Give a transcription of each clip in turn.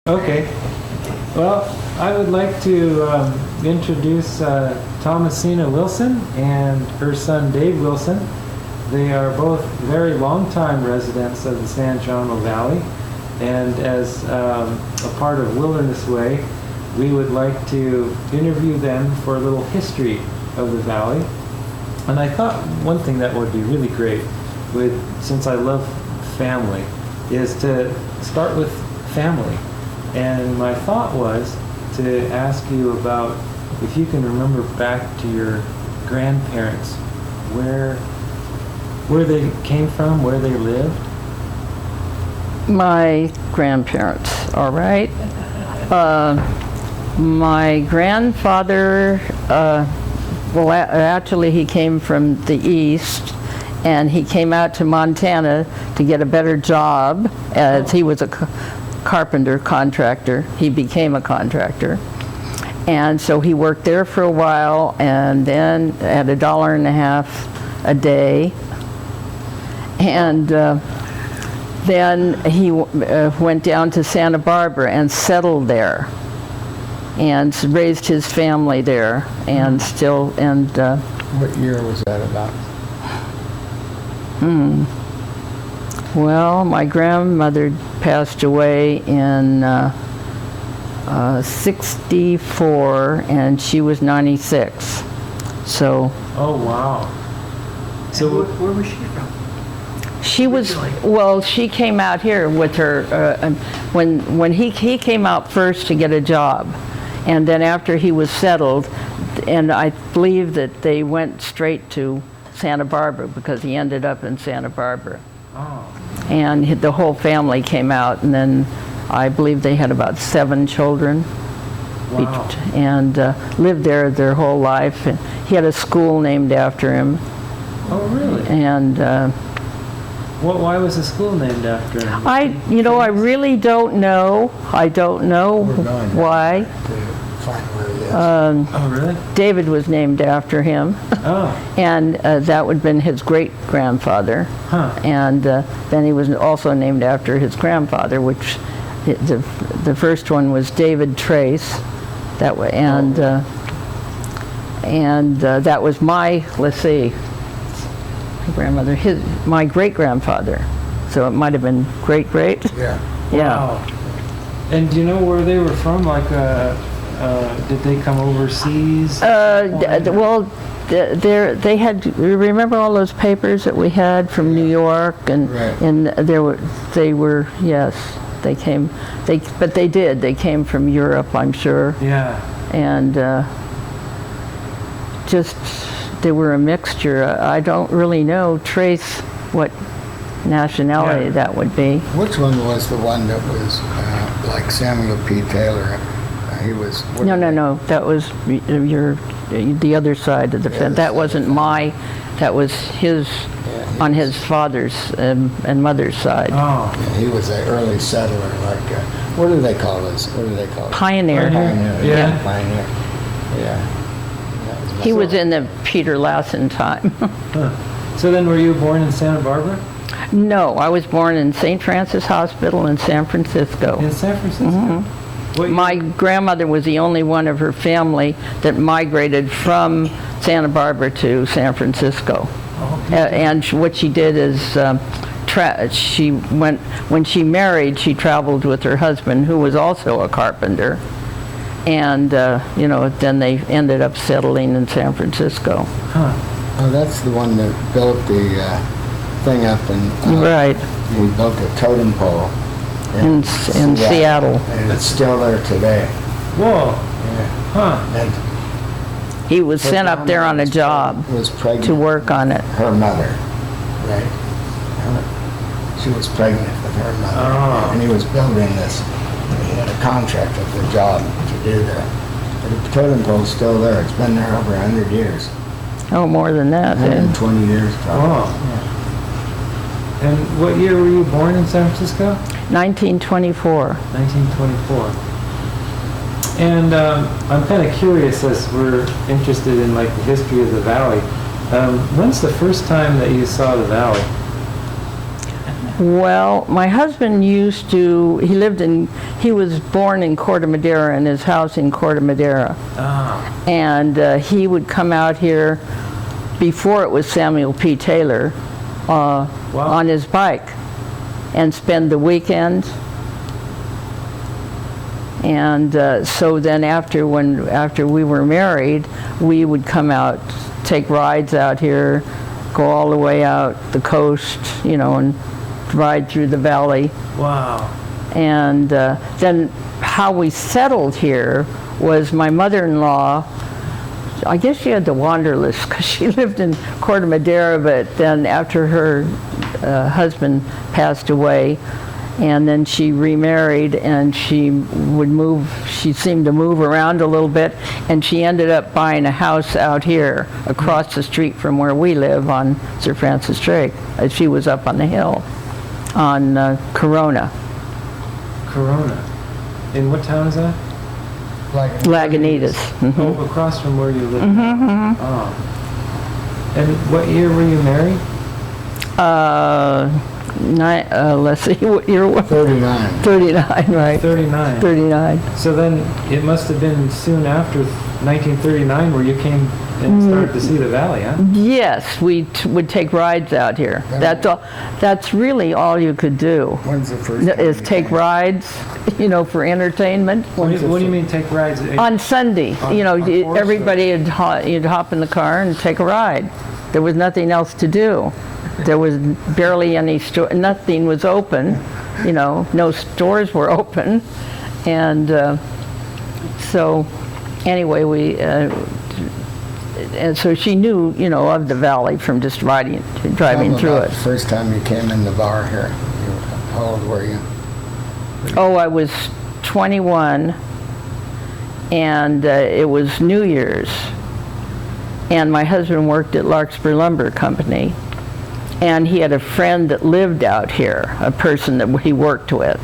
Okay. Well, I would like to introduce Thomasina Wilson and her son Dave Wilson. They are both very long-time residents of the San Geronimo Valley, and as a part of Wilderness Way, we would like to interview them for a little history of the valley. And I thought one thing that would be really great, since I love family, is to start with family. And my thought was to ask you about if you can remember back to your grandparents, where they came from, where they lived. My grandparents, all right. My grandfather, well, actually he came from the east, and he came out to Montana to get a better job, as he was a carpenter contractor. He became a contractor, and so he worked there for a while, and then at $1.50 a day, and then he went down to Santa Barbara and settled there, and raised his family there, and still, and What year was that about? well, my grandmother passed away in 64, and she was 96. So. Oh, wow. So where was she from? She was, well, she came out here with her, when he came out first to get a job, and then after he was settled, and I believe that they went straight to Santa Barbara because he ended up in Santa Barbara. Oh. And the whole family came out, and then I believe they had about 7 children. Wow. And lived there their whole life. And he had a school named after him. Oh, really? And Why was the school named after him? I really don't know. I don't know We're going why. to find where it is. Oh, really? David was named after him. Oh. And that would have been his great-grandfather. Huh. And then he was also named after his grandfather, which the first one was David Trace. That way, and that was my, let's see, grandmother, my great-grandfather. So it might have been great-great. Yeah. Yeah. Wow. And do you know where they were from? Like, did they come overseas? Well, they had. Remember all those papers that we had from New York, and Right. and they were yes, they came. But they did. They came from Europe, I'm sure, Yeah. and just they were a mixture. I don't really know trace what nationality Yeah. that would be. Which one was the one that was like Samuel P. Taylor? He was. No. That was the other side of the fence. That wasn't my. That was his, on his father's and mother's side. Oh. Yeah, he was an early settler. Like, what do they call this? What do they call it? Pioneer. Pioneer. Yeah. Pioneer. Yeah. He was in the Peter Lassen time. Huh. So then were you born in Santa Barbara? No, I was born in St. Francis Hospital in San Francisco. In San Francisco? Mhm. What My year? grandmother was the only one of her family that migrated from Santa Barbara to San Francisco. Oh, And what she did is she went, when she married, she traveled with her husband, who was also a carpenter. And, then they ended up settling in San Francisco. Huh. Oh, that's the one that built the thing up in. Right, He built a totem pole in Seattle. and it's still there today. Whoa. Yeah. Huh. And He was sent up there on a job was pregnant. to work on it. Her mother, right? She was pregnant with her mother, Oh. and he was building this. He had a contract with the job to do that. But the totem pole's still there. It's been there over 100 years. Oh, more than that. 120 years probably. Wow. And what year were you born in San Francisco? 1924. 1924. And I'm kind of curious, as we're interested in like the history of the valley. When's the first time that you saw the valley? Well, my husband he was born in Corte Madera, in his house in Corte Madera. Ah, And he would come out here before it was Samuel P. Taylor on his bike and spend the weekend. And so then after we were married, we would come out, take rides out here, go all the way out the coast, and ride through the valley. wow. And then how we settled here was my mother-in-law, I guess she had the wanderlust because she lived in Corte Madera, but then after her husband passed away, and then she remarried, and she seemed to move around a little bit, and she ended up buying a house out here across the street from where we live on Sir Francis Drake. She was up on the hill on Corona. Corona. In what town is that? Lagunitas. Mhm. Oh, across from where you live. Oh. And what year were you married? Let's see, what year was it? 39. 39, right. 39. 39. So then it must have been soon after 1939 where you came and started to see the valley, huh? Yes, we would take rides out here. That's all. That's really all you could do. When's the first time Is you take came? rides, for entertainment. What do you mean take rides? On Sunday, On horse, everybody you'd hop in the car and take a ride. There was nothing else to do. There was barely any store. Nothing was open. No stores were open, and so anyway, and so she knew, of the valley from just driving Tell me through about it. the first time you came in the bar here. How old were you? Oh, I was 21, and it was New Year's, and my husband worked at Larkspur Lumber Company, and he had a friend that lived out here, a person that he worked with.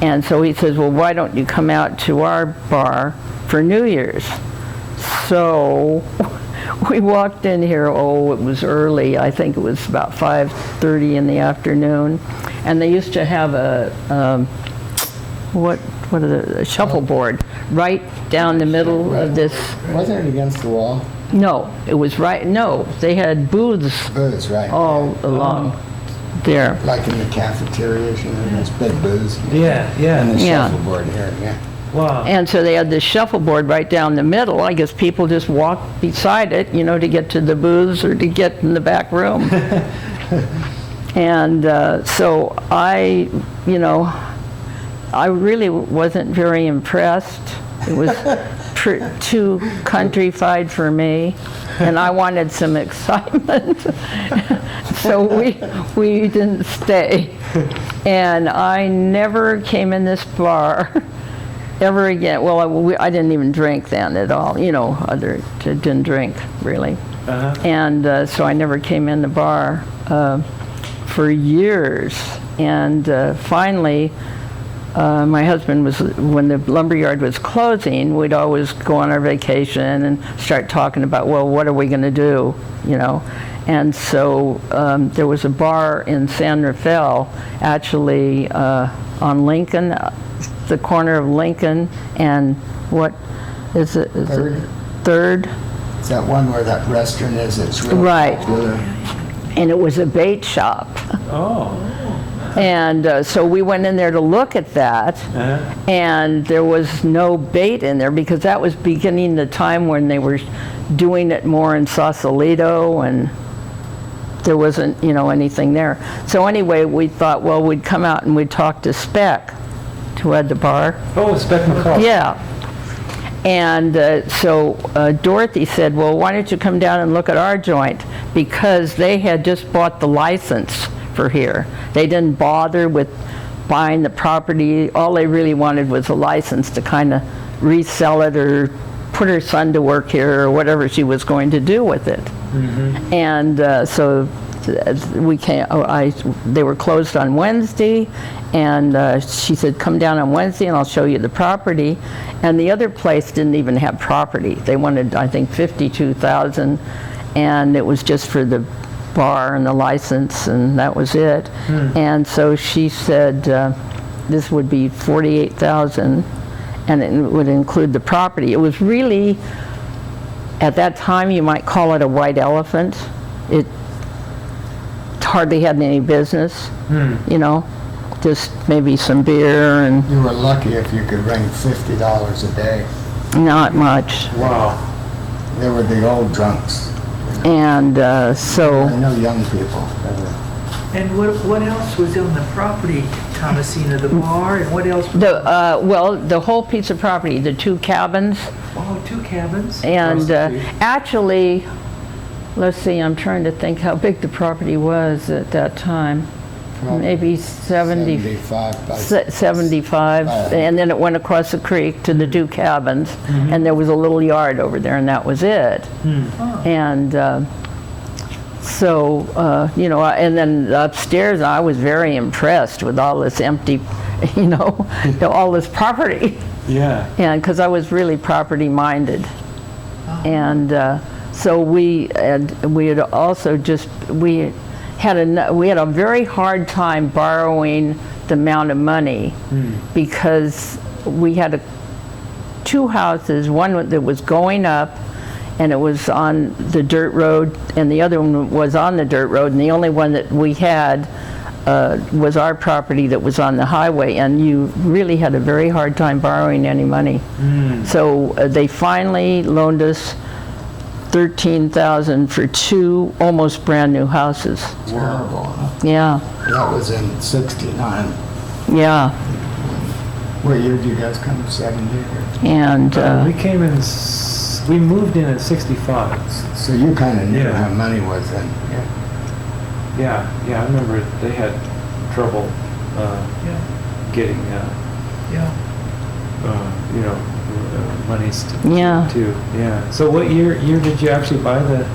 And so he says, well, why don't you come out to our bar for New Year's? So we walked in here, it was early. I think it was about 5:30 in the afternoon. And they used to have a shuffleboard right down the middle of this. Wasn't it against the wall? No, it was they had booths Booths, right. all along there. Like in the cafeterias, there's big booths. Yeah, yeah. And the Yeah. shuffleboard here, yeah. Wow. And so they had this shuffleboard right down the middle. I guess people just walked beside it, to get to the booths or to get in the back room. And so I really wasn't very impressed. It was too countrified for me, and I wanted some excitement. So we didn't stay. And I never came in this bar ever again. Well, I didn't even drink then at all, didn't drink really. Uh-huh. And so I never came in the bar for years. And finally, my husband when the lumberyard was closing, we'd always go on our vacation and start talking about, well, what are we going to do, And so there was a bar in San Rafael, actually on Lincoln, the corner of Lincoln and what is it? Third. Third. It's that one where that restaurant is. It's really Right. popular. And it was a bait shop. Oh. And so we went in there to look at that, Uh-huh. and there was no bait in there because that was beginning the time when they were doing it more in Sausalito, and there wasn't, anything there. So anyway, we thought, well, we'd come out and we'd talk to Speck, who had the bar. Oh, Speck McCall. Yeah. And so Dorothy said, well, why don't you come down and look at our joint? Because they had just bought the license for here. They didn't bother with buying the property. All they really wanted was a license to kind of resell it or put her son to work here or whatever she was going to do with it. Mm-hmm. And so we came. They were closed on Wednesday, and she said, "Come down on Wednesday, and I'll show you the property." And the other place didn't even have property. They wanted, I think, $52,000, and it was just for the bar and the license, and that was it. And so she said this would be $48,000, and it would include the property. It was really, at that time, you might call it a white elephant. It hardly had any business, you know, just maybe some beer and You were lucky if you could bring $50 a day. not much. Wow. They were the old drunks. And so No young people. And what else was on the property, Thomasina? The bar, and what else? well, the whole piece of property, the 2 cabins, Oh, 2 cabins? and Across the street. actually, let's see, I'm trying to think how big the property was at that time. Maybe 75 by 75, and then it went across the creek to the 2 cabins, and there was a little yard over there, and that was it. And so, you know, and then upstairs, I was very impressed with all this empty, you know, all this property, Yeah. and because I was really property minded. And so we had also just, we had a very hard time borrowing the amount of money because we had 2 houses, one that was going up and it was on the dirt road, and the other one was on the dirt road, and the only one that we had was our property that was on the highway, and you really had a very hard time borrowing any money. So they finally loaned us $13,000 for 2 almost brand new houses. Terrible. Yeah, That was in '69. yeah, What year did you guys come? '70? and We came in, we moved in at 65. So you kind of knew Yeah. how money was then. Yeah, I remember they had trouble Yeah, getting, yeah. you know, monies Yeah. to, yeah. So what year did you actually buy the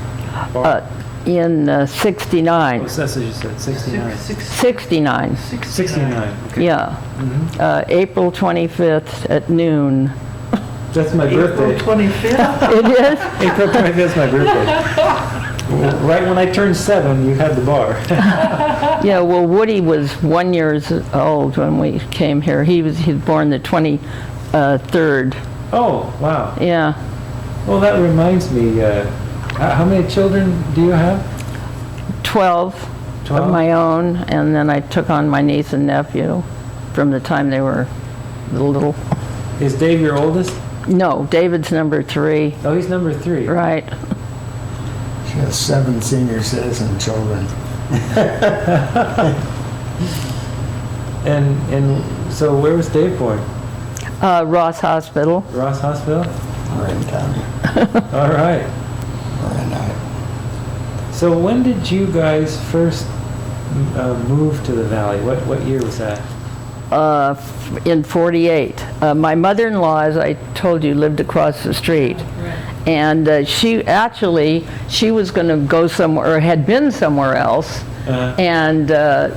bar? in 69. Oh, that's what you said, 69. 69, 69, okay. yeah. April 25th at noon. That's my April birthday. 25th? It is? April 25th is my birthday. Right when I turned 7, you had the bar. Yeah, well, Woody was 1 year old when we came here. He was born the 23rd. Oh, wow. Yeah, Well, that reminds me, how many children do you have? 12 12? of my own, and then I took on my niece and nephew from the time they were little. Is Dave your oldest? No, David's number 3. Oh, he's number 3. Right. She has 7 senior citizen children. And so where was Dave born? Ross Hospital. Ross Hospital? Lorraine County. All right. Lorraine. So when did you guys first move to the valley? What year was that? In 48. My mother-in-law, as I told you, lived across the street. And she was going to go somewhere, or had been somewhere else, and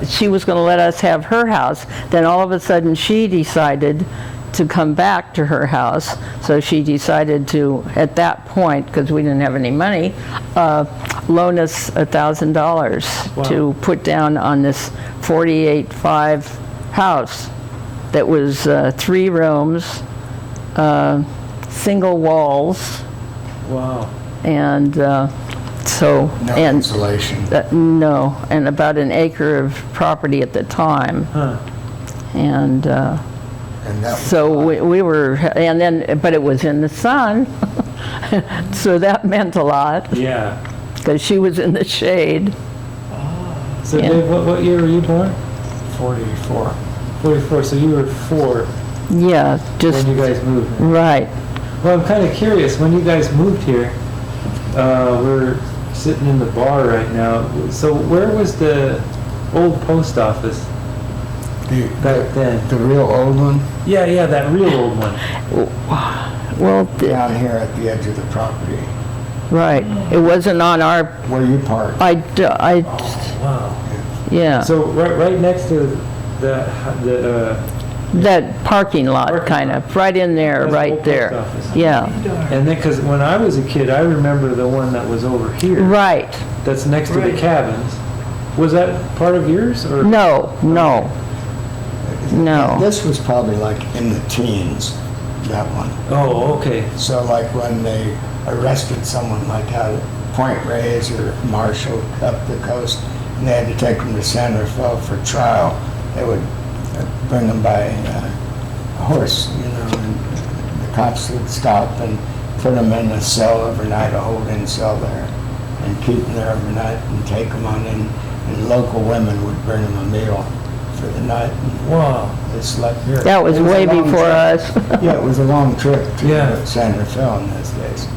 she was going to let us have her house. Then all of a sudden she decided to come back to her house. So she decided to, at that point, because we didn't have any money, loan us $1,000 to put down on this 48.5 house that was 3 rooms, single walls, Wow. and so No and insulation. no, and about an acre of property at the time, Huh. and And that was so we were, and then but it was in the sun, so that meant a lot Yeah. because she was in the shade. So Yeah. Dave, what year were you born? 44. 44. So you were 4 Yeah, just when you guys moved. right. Well, I'm kind of curious. When you guys moved here, we're sitting in the bar right now. So where was the old post office back then? The real old one? Yeah, that real old one. Well, Down here at the edge of the property. right. It wasn't on our. Where you parked. Wow. Yeah. So right next to the That parking lot, Parking kind lot. of, right in there, That's the right old there. post office. Yeah, And then, because when I was a kid, I remember the one that was over here. right. That's next to the Right. cabins. Was that part of yours, or? No, no, no. This was probably like in the teens, that one. Oh, okay. So like when they arrested someone like out at Point Reyes or Marshall up the coast, and they had to take them to Santa Fe for trial, they would bring them by a horse, you know, and the cops would stop and put them in a cell overnight, a holding cell there, and keep them there overnight and take them on in. And local women would bring them a meal for the night. Wow. They slept here. That was It way a long before trip. us. Yeah, it was a long trip to Yeah. Santa Fe in those days.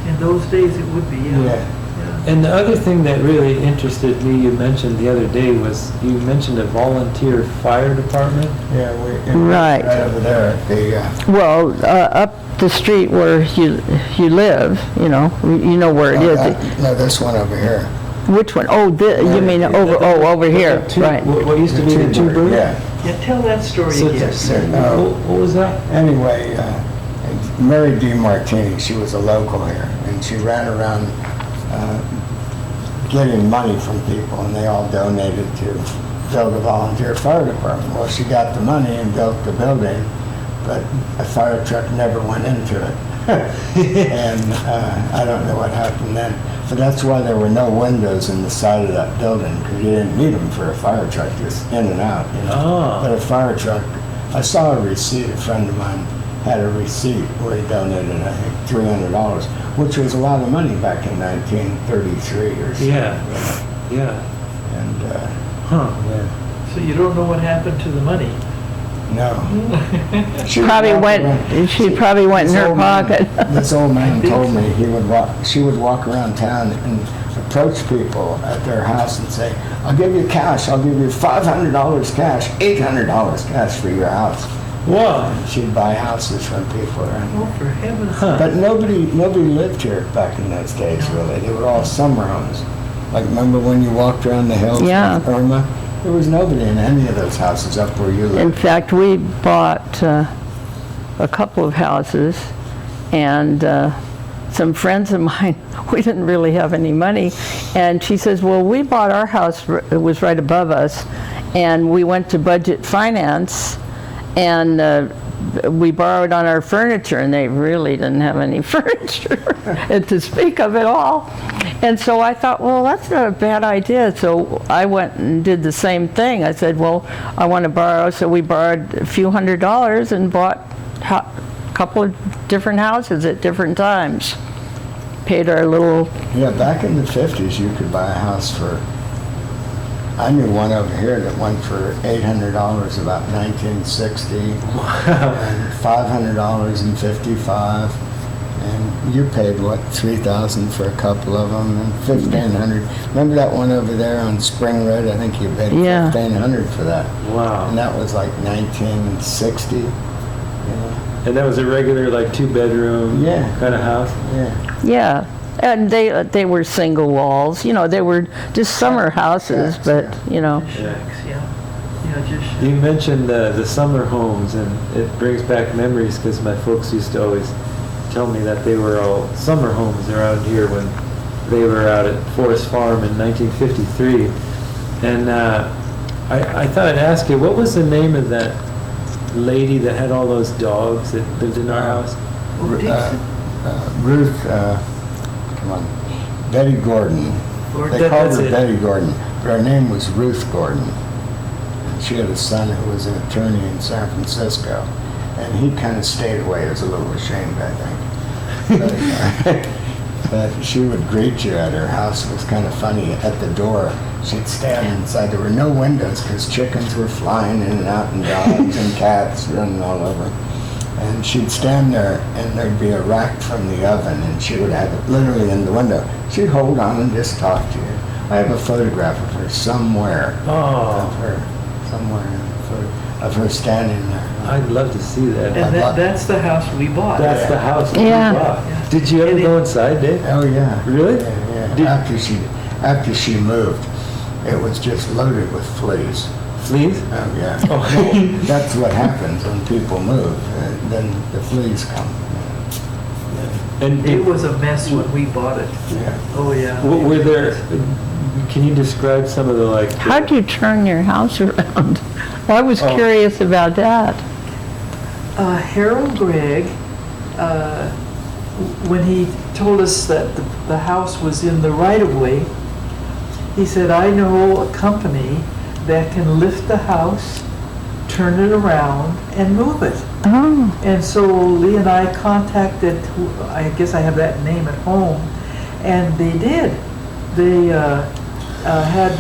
In those days, it would be, yeah. Yeah. Yeah. And the other thing that really interested me, you mentioned the other day, was you mentioned a volunteer fire department. Yeah, Right. right over there at the, Well, up the street where you live, you know where it is. no, this one over here. Which one? Oh, you mean over here, right. What used to be the two birds? Yeah. Yeah, tell that story So, again. what was that? Anyway, Mary DiMartini, she was a local here, and she ran around getting money from people, and they all donated to build a volunteer fire department. Well, she got the money and built the building, but a fire truck never went into it. And I don't know what happened then. But that's why there were no windows in the side of that building, because you didn't need them for a fire truck, just in and out, you know. Ah. But a fire truck, I saw a receipt, a friend of mine had a receipt where he donated, I think, $300, which was a lot of money back in 1933 or so. Yeah. Yeah. And, Huh, man. So you don't know what happened to the money? no. She Probably went in This her old man- pocket. This old man think told so. me she would walk around town and approach people at their house and say, I'll give you cash, I'll give you $500 cash, $800 cash for your house. Wow. And she'd buy houses from people around Oh, here. for heaven's Huh. sake. But nobody lived here back in those days, really. They were all summer homes. Like, remember when you walked around the hills Yeah. with Irma? There was nobody in any of those houses up where you In lived. fact, we bought a couple of houses, and some friends of mine, we didn't really have any money, and she says, well, we bought our house, it was right above us, and we went to budget finance, and we borrowed on our furniture, and they really didn't have any furniture to speak of at all. And so I thought, well, that's not a bad idea. So I went and did the same thing. I said, well, I want to borrow. So we borrowed a few $100s and bought a couple of different houses at different times. Paid our little, Yeah, back in the 50s, you could buy a house for, I knew one over here that went for $800 about 1960, and $500 in 55, and you paid, what, $3,000 for a couple of them, and $1,500. Remember that one over there on Spring Road? I think you paid Yeah. $1,500 for that. Wow. And that was like 1960, you know? And that was a regular, like, two-bedroom Yeah. kind of house? Yeah. yeah. And they were single walls, they were just summer houses, but, Shacks, yeah. Yeah, just You mentioned the summer homes, and it brings back memories, because my folks used to always tell me that they were all summer homes around here when they were out at Forest Farm in 1953. And I thought I'd ask you, what was the name of that lady that had all those dogs that lived in our house? Dixon? Ruth, come on, Betty Gordon. Gordon. They called That's her it. Betty Gordon, but her name was Ruth Gordon. And she had a son who was an attorney in San Francisco, and he kind of stayed away. He was a little ashamed, I think. But she would greet you at her house. It was kind of funny. At the door, she'd stand inside. There were no windows because chickens were flying in and out, and dogs and cats running all over. And she'd stand there, and there'd be a rack from the oven, and she would have it literally in the window. She'd hold on and just talk to you. I have a photograph of her somewhere. Oh. Of her, somewhere in the photo, of her standing there. I'd love to see that. And that's the house we bought. That's the house that Yeah. we bought. Yeah. Did you ever And go inside, Dave? Oh yeah. Really? Yeah. Did- After she moved, it was just loaded with fleas. Fleas? Oh, yeah. Oh. Well, that's what happens when people move, then the fleas come. And It was a mess when we bought it. Yeah. Oh, yeah. were there, can you describe some of the like? How'd you turn your house around? I was Oh. curious about that. Harold Gregg, when he told us that the house was in the right-of-way, he said, I know a company that can lift the house, turn it around, and move it. Oh, And so Lee and I contacted, I guess I have that name at home, and they did. They had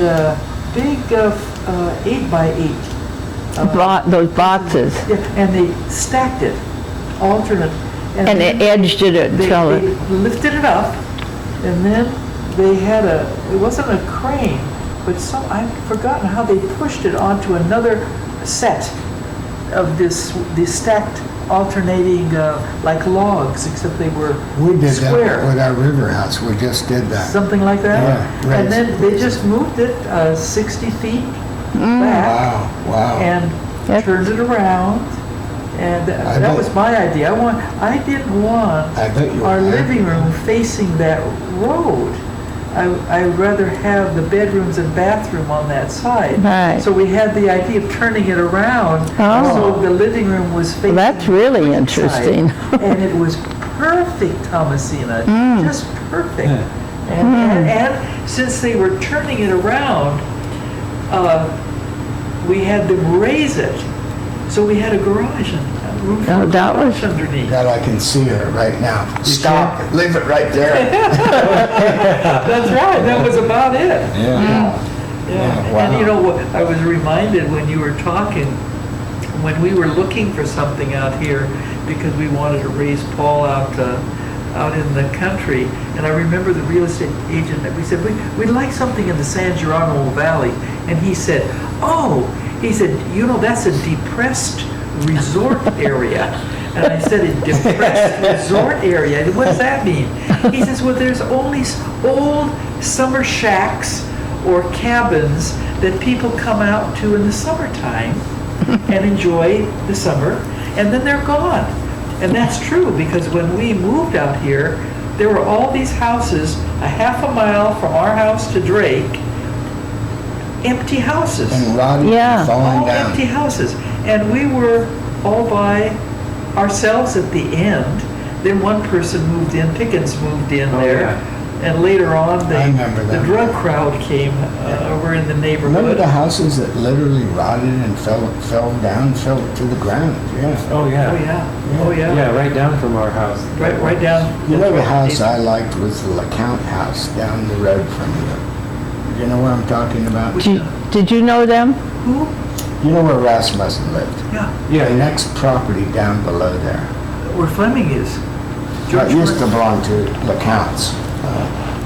big 8x8. those boxes, Yeah, and they stacked it, alternate. and then they edged it they until it, lifted it up, and then they had it wasn't a crane, but I've forgotten how they pushed it onto another set of these stacked alternating like logs, except they were We did square. that with our river house. We just did that. Something like that? Yeah, right. And then they just moved it 60 feet back Wow. and Yep. turned it around. And I that bet- was my idea. I didn't want I bet you our were happy. living room facing that road. I'd rather have the bedrooms and bathroom on that side. Right. So we had the idea of turning it around, Oh. so the living room was facing. that's really the interesting. side. And it was perfect, Thomasina, just perfect. Yeah. And since they were turning it around, we had them raise it, so we had a garage and a roof Oh, that was- underneath. That I can see her right now. Stop, leave it right there. That's right, that was about it. Yeah. Yeah, Wow. and you know, what I was reminded when you were talking, when we were looking for something out here, because we wanted to raise Paul out in the country, and I remember the real estate agent, we said, we'd like something in the San Geronimo Valley, and he said, you know, that's a depressed resort area. And I said, a depressed resort area? What does that mean? He says, well, there's only old summer shacks or cabins that people come out to in the summertime and enjoy the summer, and then they're gone. And that's true, because when we moved out here, there were all these houses a half a mile from our house to Drake, empty houses. And rotting, Yeah. falling All down. empty houses. And we were all by ourselves at the end. Then one person moved in, Pickens moved in Oh, there. yeah. And later on, I remember the that. drug crowd came over in the Remember neighborhood. the houses that literally rotted and fell down, fell to the ground? Yeah. Oh, yeah. Oh, yeah. Oh, yeah. Yeah, right down from our house. Right down. You know, the that's right. house I liked was the LeCount house down the road from you. You know where I'm talking about? did you know them? Who? You know where Rasmussen lived? Yeah. Yeah, The next property down below there. Where Fleming is. It used to belong to LeCount's.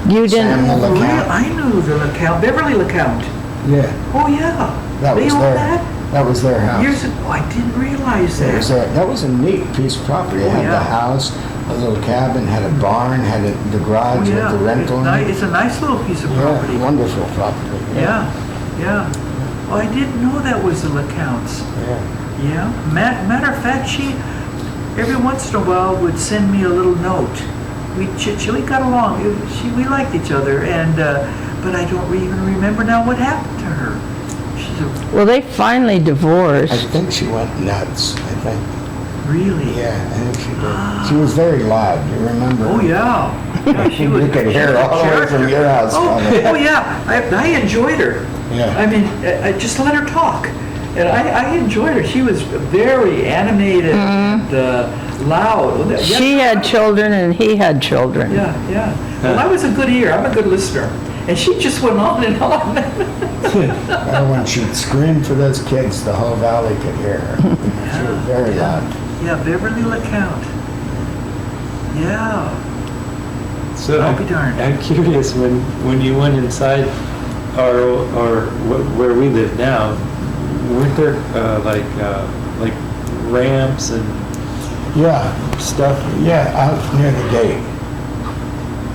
You didn't, Samuel Oh, really? LeCount. I knew the LeCount, Beverly LeCount. Yeah, Oh, yeah. that They was owned their, that? that was their house. Years ago. I didn't realize It was that. that was a neat piece of property. It Oh, had yeah. the house, a little cabin, had a barn, had the Oh, garage yeah. with the rental. in it. It's a nice little piece of Yeah, property. wonderful property. Yeah, yeah. Oh, I didn't know that was the LeCounts. Yeah. Yeah. Matter of fact, she, every once in a while, would send me a little note. We got along. We liked each other, and but I don't even remember now what happened to her. She's a well, they finally divorced. I think she went nuts. I think. really. Yeah, I think she did. She was very loud. You remember? Oh yeah. Yeah, she was. You could hear her all the way from your house. Oh, probably. oh yeah. I enjoyed her. Yeah. I mean, I just let her talk. And I enjoyed her. She was very animated and loud. Yes, She had children and he had children. Yeah, yeah. Well, I was a good ear. I'm a good listener. And she just went on and on. Well, when she'd scream for those kids, the whole valley could hear her. She was very loud. Yeah, Beverly LeCount. Yeah. So I'll be darned. I'm curious, when you went inside where we live now, weren't there like ramps and Yeah, stuff? yeah, out near the gate,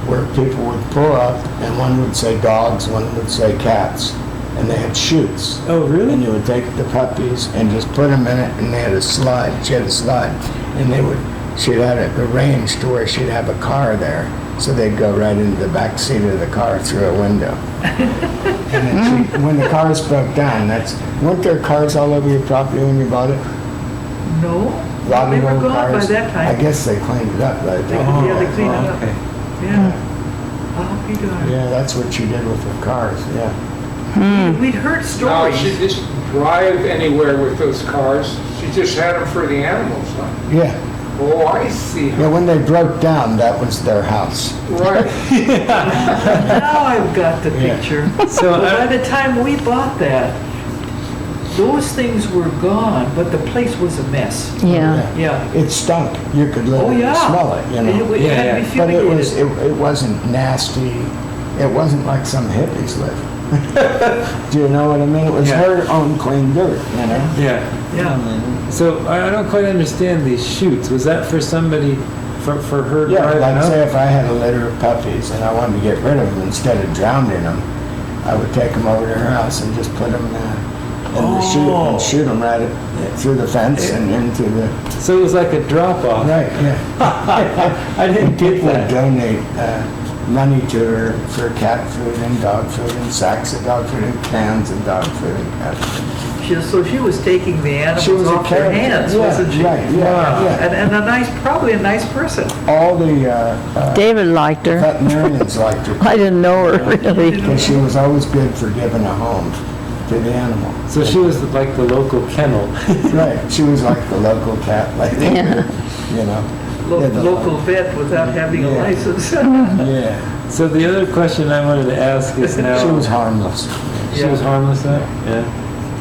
where people would pull up, and one would say dogs, one would say cats. and they had chutes. Oh, really? And you would take the puppies and just put them in it, and they had a slide. She had a slide, and she'd had it arranged to where she'd have a car there, so they'd go right into the back seat of the car through a window. And then when the cars broke down, weren't there cars all over your property when you bought it? No, A lot they of were old gone by cars. that time. I guess they cleaned it up right there. Yeah, they cleaned it up. Okay. Yeah. I'll be darned. Yeah, that's what she did with her cars, yeah. We'd heard No, stories. she didn't drive anywhere with those cars. She just had them for the animals, huh? Yeah. Oh, I see. Yeah, when they broke down, that was their house. Right. Now I've got the Yeah. picture. So But by I, the time we bought that, those things were gone, but the place was a mess. Yeah. Yeah. It stunk. You could Oh, literally yeah. smell it, you know. It Yeah, had to be But fumigated. it wasn't nasty. It wasn't like some hippies live. Do you know what I mean? It was Yeah. her own clean dirt, you know. yeah. Yeah. So I don't quite understand these chutes. Was that for somebody, for her Yeah, driving like up? say if I had a litter of puppies and I wanted to get rid of them instead of drowning them, I would take them over to her house and just put them in the chute and shoot them right through the fence and into the. So it was like a drop off. Right, yeah. I didn't And get people would that. donate money to her for cat food and dog food and sacks of dog food and cans of dog food and cat food. So she was taking the She was animals a off their character. hands, Yeah, wasn't she? right, yeah, yeah. And probably a nice person. All the David liked her. veterinarians liked her I didn't know her really. because she was always good for giving a home to the animal. So she was like the local kennel. Right, she was like the local cat lady, Yeah. you know. Yeah, the- Local vet without having a Yeah. license. Yeah, So the other question I wanted to ask is now. she was harmless. She was harmless then? Yeah.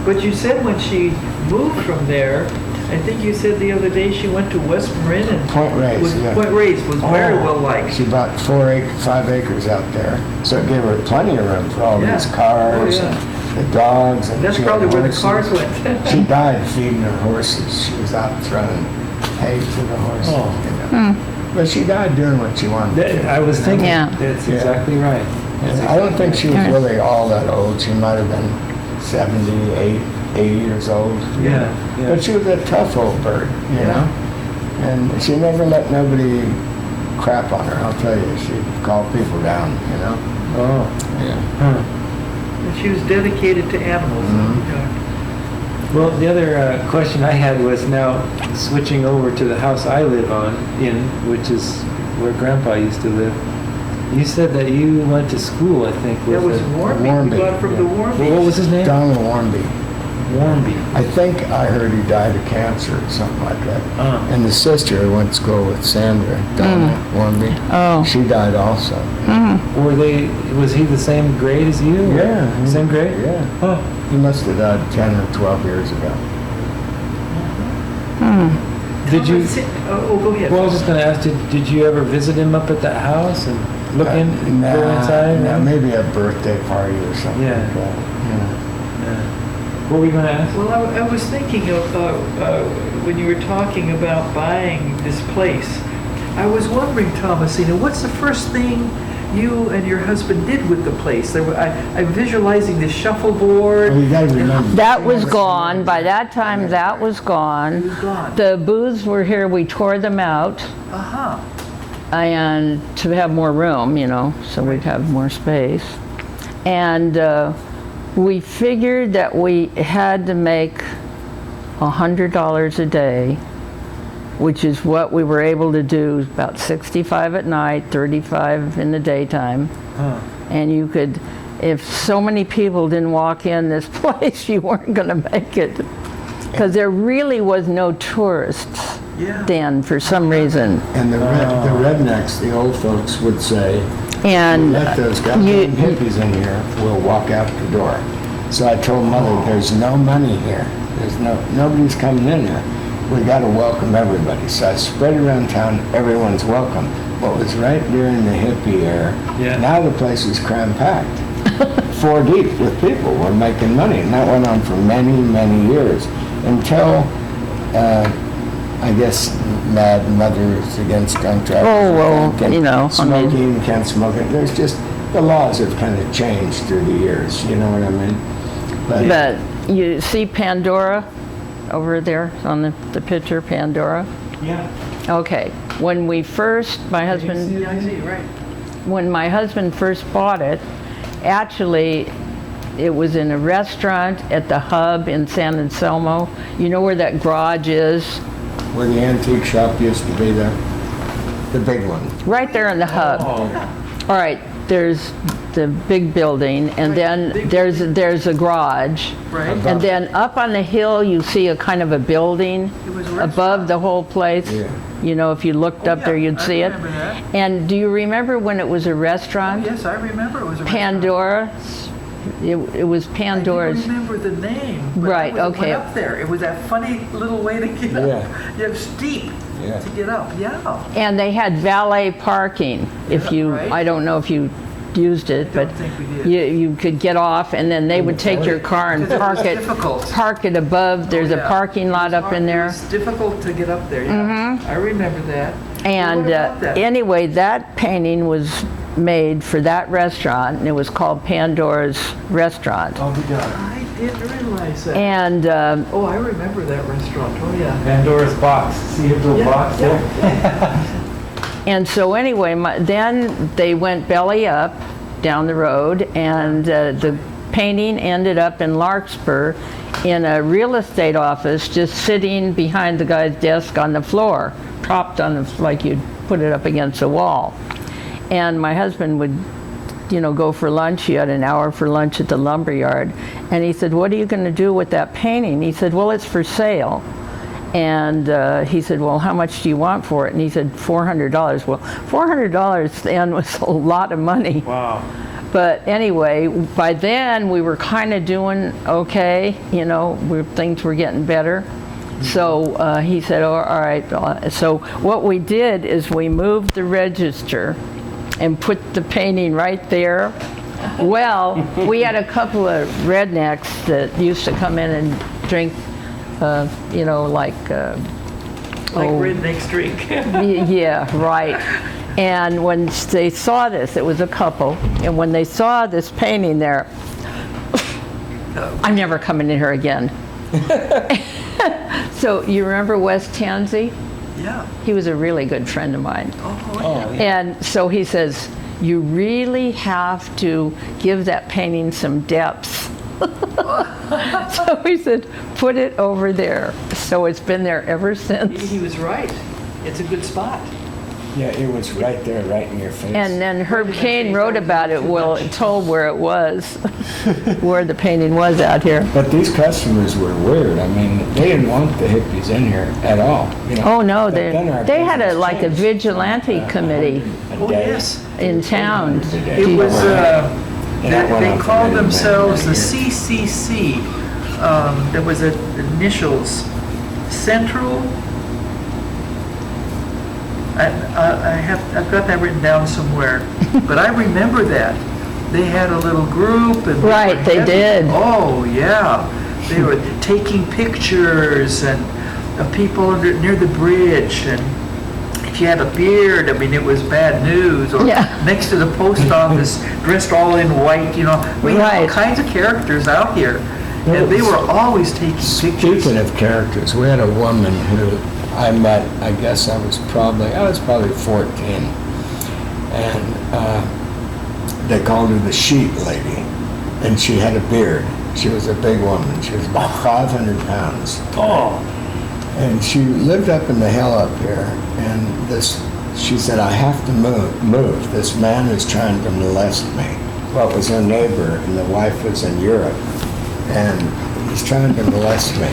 But you said when she moved from there, I think you said the other day she went to West Marin and Point Reyes, was, yeah. Point Reyes was very well liked. She bought 5 acres out there, so it gave her plenty of room for all Yeah. these cars Oh, yeah. and the dogs. And That's she had probably where the horses. cars She went. died feeding her horses. She was out throwing hay to the horses. Oh. You know. But she died doing what she wanted to do. I was thinking, Yeah. that's Yeah. exactly right. That's I don't think she was Yeah. really all that old. She might have been 78, 80 years old. Yeah, yeah. But she was a tough old bird, you know? And she never let nobody crap on her, I'll tell you. She'd call people down, you know? Oh, Yeah. huh. And she was dedicated to animals. Mhm. Well, the other question I had was now switching over to the house I live which is where Grandpa used to live. You said that you went to school, I think. That was it Warmby. Warmby, We got from the yeah. Warmby. What was his name? Donald Warmby. Warmby. I think I heard he died of cancer or something like that. And the sister who went to school with Sandra, Donna Warmby, Oh. she died also. Was he the same grade as you? Yeah. Same grade? Yeah. Huh. He must have died 10 or 12 years ago. Did you, Oh, go ahead. well, I was just gonna ask, did you ever visit him up at that house and look in, Nah, go inside? nah, maybe a birthday party or something Yeah. like that. Yeah. What were you gonna ask? Well, I was thinking of, when you were talking about buying this place, I was wondering, Thomasina, what's the first thing you and your husband did with the place? I'm visualizing this shuffleboard. Well, you gotta remember. That was gone. By that time, that was It gone. was gone. The booths were here. We tore them out. Uh-huh. And to have more room, you know, so we'd have more space. And we figured that we had to make $100 a day, which is what we were able to do, about 65 at night, 35 in the daytime. Huh. And you could, if so many people didn't walk in this place, you weren't going to make it. Because there really was no tourists Yeah. then for some reason. And the rednecks, the old folks would say, And let those goddamn hippies in here, we'll walk out the door. So I told Mother, there's no money here. Nobody's coming in here. We gotta welcome everybody. So I spread around town, everyone's welcome. What was right during the hippie era, Yeah. now the place is cram-packed. 4 deep with people. We're making money. And that went on for many, many years until, I guess, Mad Mothers Against Drunk Drivers. Oh, well, I think, you know, I mean- smoking, can't smoke it. There's just, the laws have kind of changed through the years, you know what I mean? But you see Pandora over there on the picture, Pandora? Yeah. Okay. When we first, my husband, Yeah, I see, right. when my husband first bought it, actually, it was in a restaurant at the Hub in San Anselmo. You know where that garage is? Where the antique shop used to be there, the big one. Right there in the Hub. All right, there's the big building, and then there's a garage. Right. And then up on the hill, you see a kind of a building It was a above the whole place. Yeah. You know, if you looked up there, you'd see it. I remember that. And do you remember when it was a Oh, restaurant? yes, I remember it was a restaurant. Pandora. It was I Pandora's. don't remember the name. But Right, I went okay. up there. It was that funny little way to get up. Yeah. You have steep Yeah. to get up. Yeah. And they had valet parking. If Yeah, you, right. I don't know if you used it, I don't but think we did. you could get off, and then they would take your car and Because it was park it, difficult. park it above. There's Oh, a yeah. parking lot up in there. It's difficult to get up there, yeah. I remember that. And What about that? anyway, that painting was made for that restaurant, and it was called Pandora's Restaurant. I'll be done. I didn't realize that. And Oh, I remember that restaurant. Oh, yeah. Pandora's box. See a little Yeah, box there? and so anyway, then they went belly up down the road, and the painting ended up in Larkspur in a real estate office, just sitting behind the guy's desk on the floor, propped on the, like you'd put it up against a wall. And my husband would, you know, go for lunch. He had an hour for lunch at the lumber yard. And he said, "What are you going to do with that painting?" He said, "Well, it's for sale." And he said, "Well, how much do you want for it?" And he said, $400. Well, $400 then was a lot of money. Wow. But anyway, by then we were kind of doing okay, you know, things were getting better. So he said, "Oh, all right." So what we did is we moved the register and put the painting right there. Well, we had a couple of rednecks that used to come in and drink, you know, like Redneck's drink. yeah, right. And when they saw this, it was a couple, and when they saw this painting there, I'm never coming in here again. So you remember Wes Tansey? Yeah. He was a really good friend of mine. Oh, yeah. And so he says, "You really have to give that painting some depth." So he said, "Put it over there." So it's been there ever since. He was right. It's a good spot. Yeah, it was right there, right in your face. And then Herb Cain wrote about it, well, it told where it was, where the painting was out here. But these customers were weird. I mean, they didn't want the hippies in here at all. You know. Oh, no, But then our they had business like a changed. vigilante committee A Oh, day. yes. in town. It was, And that went they on for called many, many, themselves the many years. CCC. There was initials, Central. I've got that written down somewhere, but I remember that. They had a little group and. Right, were they heavy. did. Oh, yeah. They were taking pictures and of people near the bridge, and if you had a beard, I mean, it was bad news. Or Yeah. next to the post office, dressed all in white, you know. We had all Right. kinds of characters out here, and they were always taking pictures. Speaking of characters, we had a woman who I met, I guess I was probably 14. And they called her the sheet lady. And she had a beard. She was a big woman. She was about 500 pounds. Oh. And she lived up in the hill up here. And she said, "I have to move. This man is trying to molest me." Well, it was her neighbor, and the wife was in Europe. And he's trying to molest me.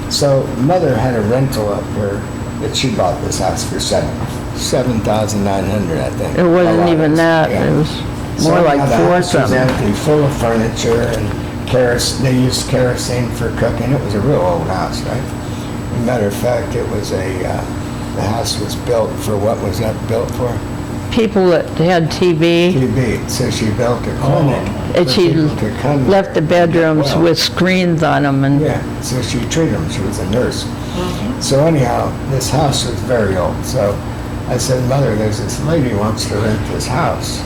So Mother had a rental up here that she bought this house for $7,900, I think. It wasn't even that, Yeah. it was So more like now the four house was something. empty, full of furniture and they used kerosene for cooking. It was a real old house, right? As a matter of fact, it was the house was built for what was that built for? People that had TV, TV. So she built a clinic. and for she people to come left the there and get bedrooms well. with screens on them, and Yeah, so she treated them. She was a nurse. So anyhow, this house was very old. So I said, "Mother, there's this lady who wants to rent this house.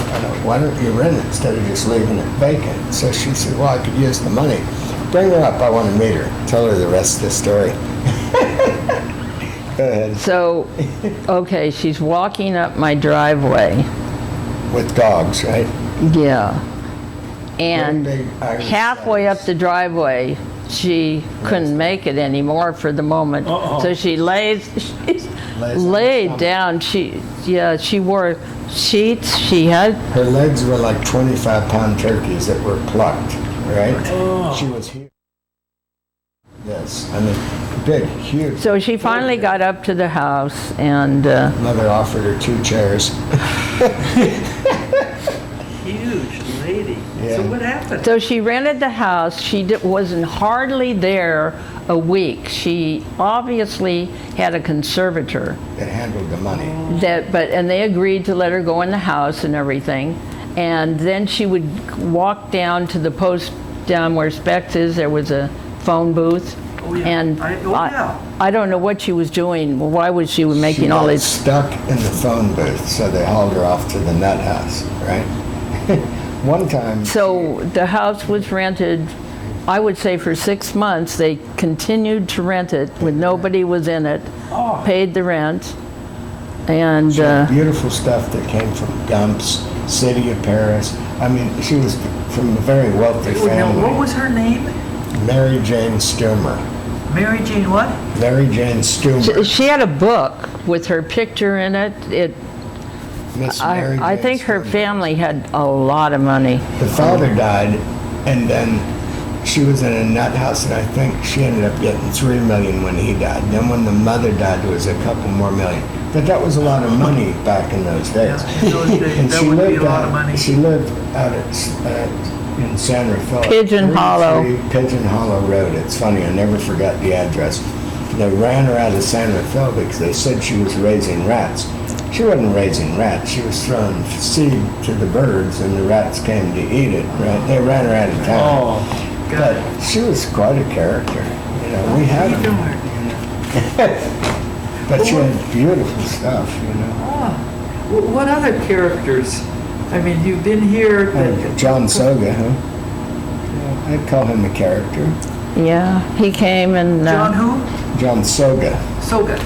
Why don't you rent it instead of just leaving it vacant?" So she said, "Well, I could use the money." Bring her up. I want to meet her. Tell her the rest of the story. Go ahead. So, okay, she's walking up my driveway. With dogs, right? Yeah. And Big Irish halfway up dogs. the driveway, she couldn't make it anymore for the moment. Uh-oh. So she laid on laid the down. She wore sheets. She had, Her legs were like 25-pound turkeys that were plucked, right? Oh. She was huge. Yes, I mean, big, huge. so she finally got up to the house and Mother offered her 2 chairs. Huge lady. Yeah. So what happened? so she rented the house. She wasn't hardly there a week. She obviously had a conservator That handled the money. and they agreed to let her go in the house and everything. And then she would walk down to the post down where Specs is. There was a phone booth. Oh, yeah. And yeah. I don't know what she was doing. Why was she making She all got these? stuck in the phone booth, so they hauled her off to the nut house, right? One time. So the house was rented, I would say for 6 months. They continued to rent it when nobody was in it, paid the rent. And She had beautiful stuff that came from Gumps, City of Paris. I mean, she was from a very wealthy Now, family. what was her name? Mary Jane Stumer. Mary Jane what? Mary Jane Stumer. she had a book with her picture in it. Miss Mary I Jane think her Stumer. family had a lot of money. The father died, and then she was in a nut house, and I think she ended up getting $3 million when he died. Then when the mother died, there was a couple more million. But that was a lot of money back in those days. In those days, And that she would be a lived lot of out- money. She lived out in San Rafael. Pigeon Hollow. 33 Pigeon Hollow Road. It's funny, I never forgot the address. They ran her out of San Rafael because they said she was raising rats. She wasn't raising rats. She was throwing seed to the birds, and the rats came to eat it. Right? They ran her out of town. Oh, But she was quite a character. You know, we had her. But she had beautiful stuff. You know. What other characters? I mean, you've been here. John Soga, huh? Yeah, I'd call him a character. Yeah, he came and John who? John Soga. Soga.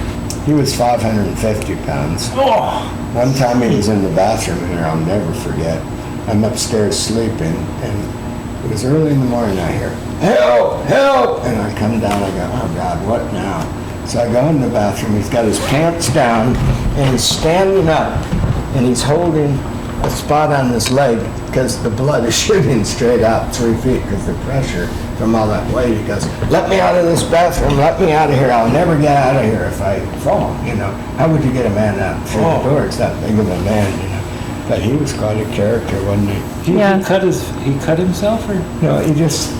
He was 550 pounds. oh, One time he was in the bathroom here, I'll never forget. I'm upstairs sleeping, and it was early in the morning. I hear, "Help! Help!" And I come down, I go, "Oh God, what now?" So I go in the bathroom, he's got his pants down, and he's standing up, and he's holding a spot on his leg, because the blood is shooting straight out 3 feet, because the pressure from all that weight. He goes, "Let me out of this bathroom, let me out of here, I'll never get out of here if I fall," you know. How would you get a man out through the door? It's that big of a man, you know. But he was quite a character, wasn't he? Yeah. he cut himself, or? No, he just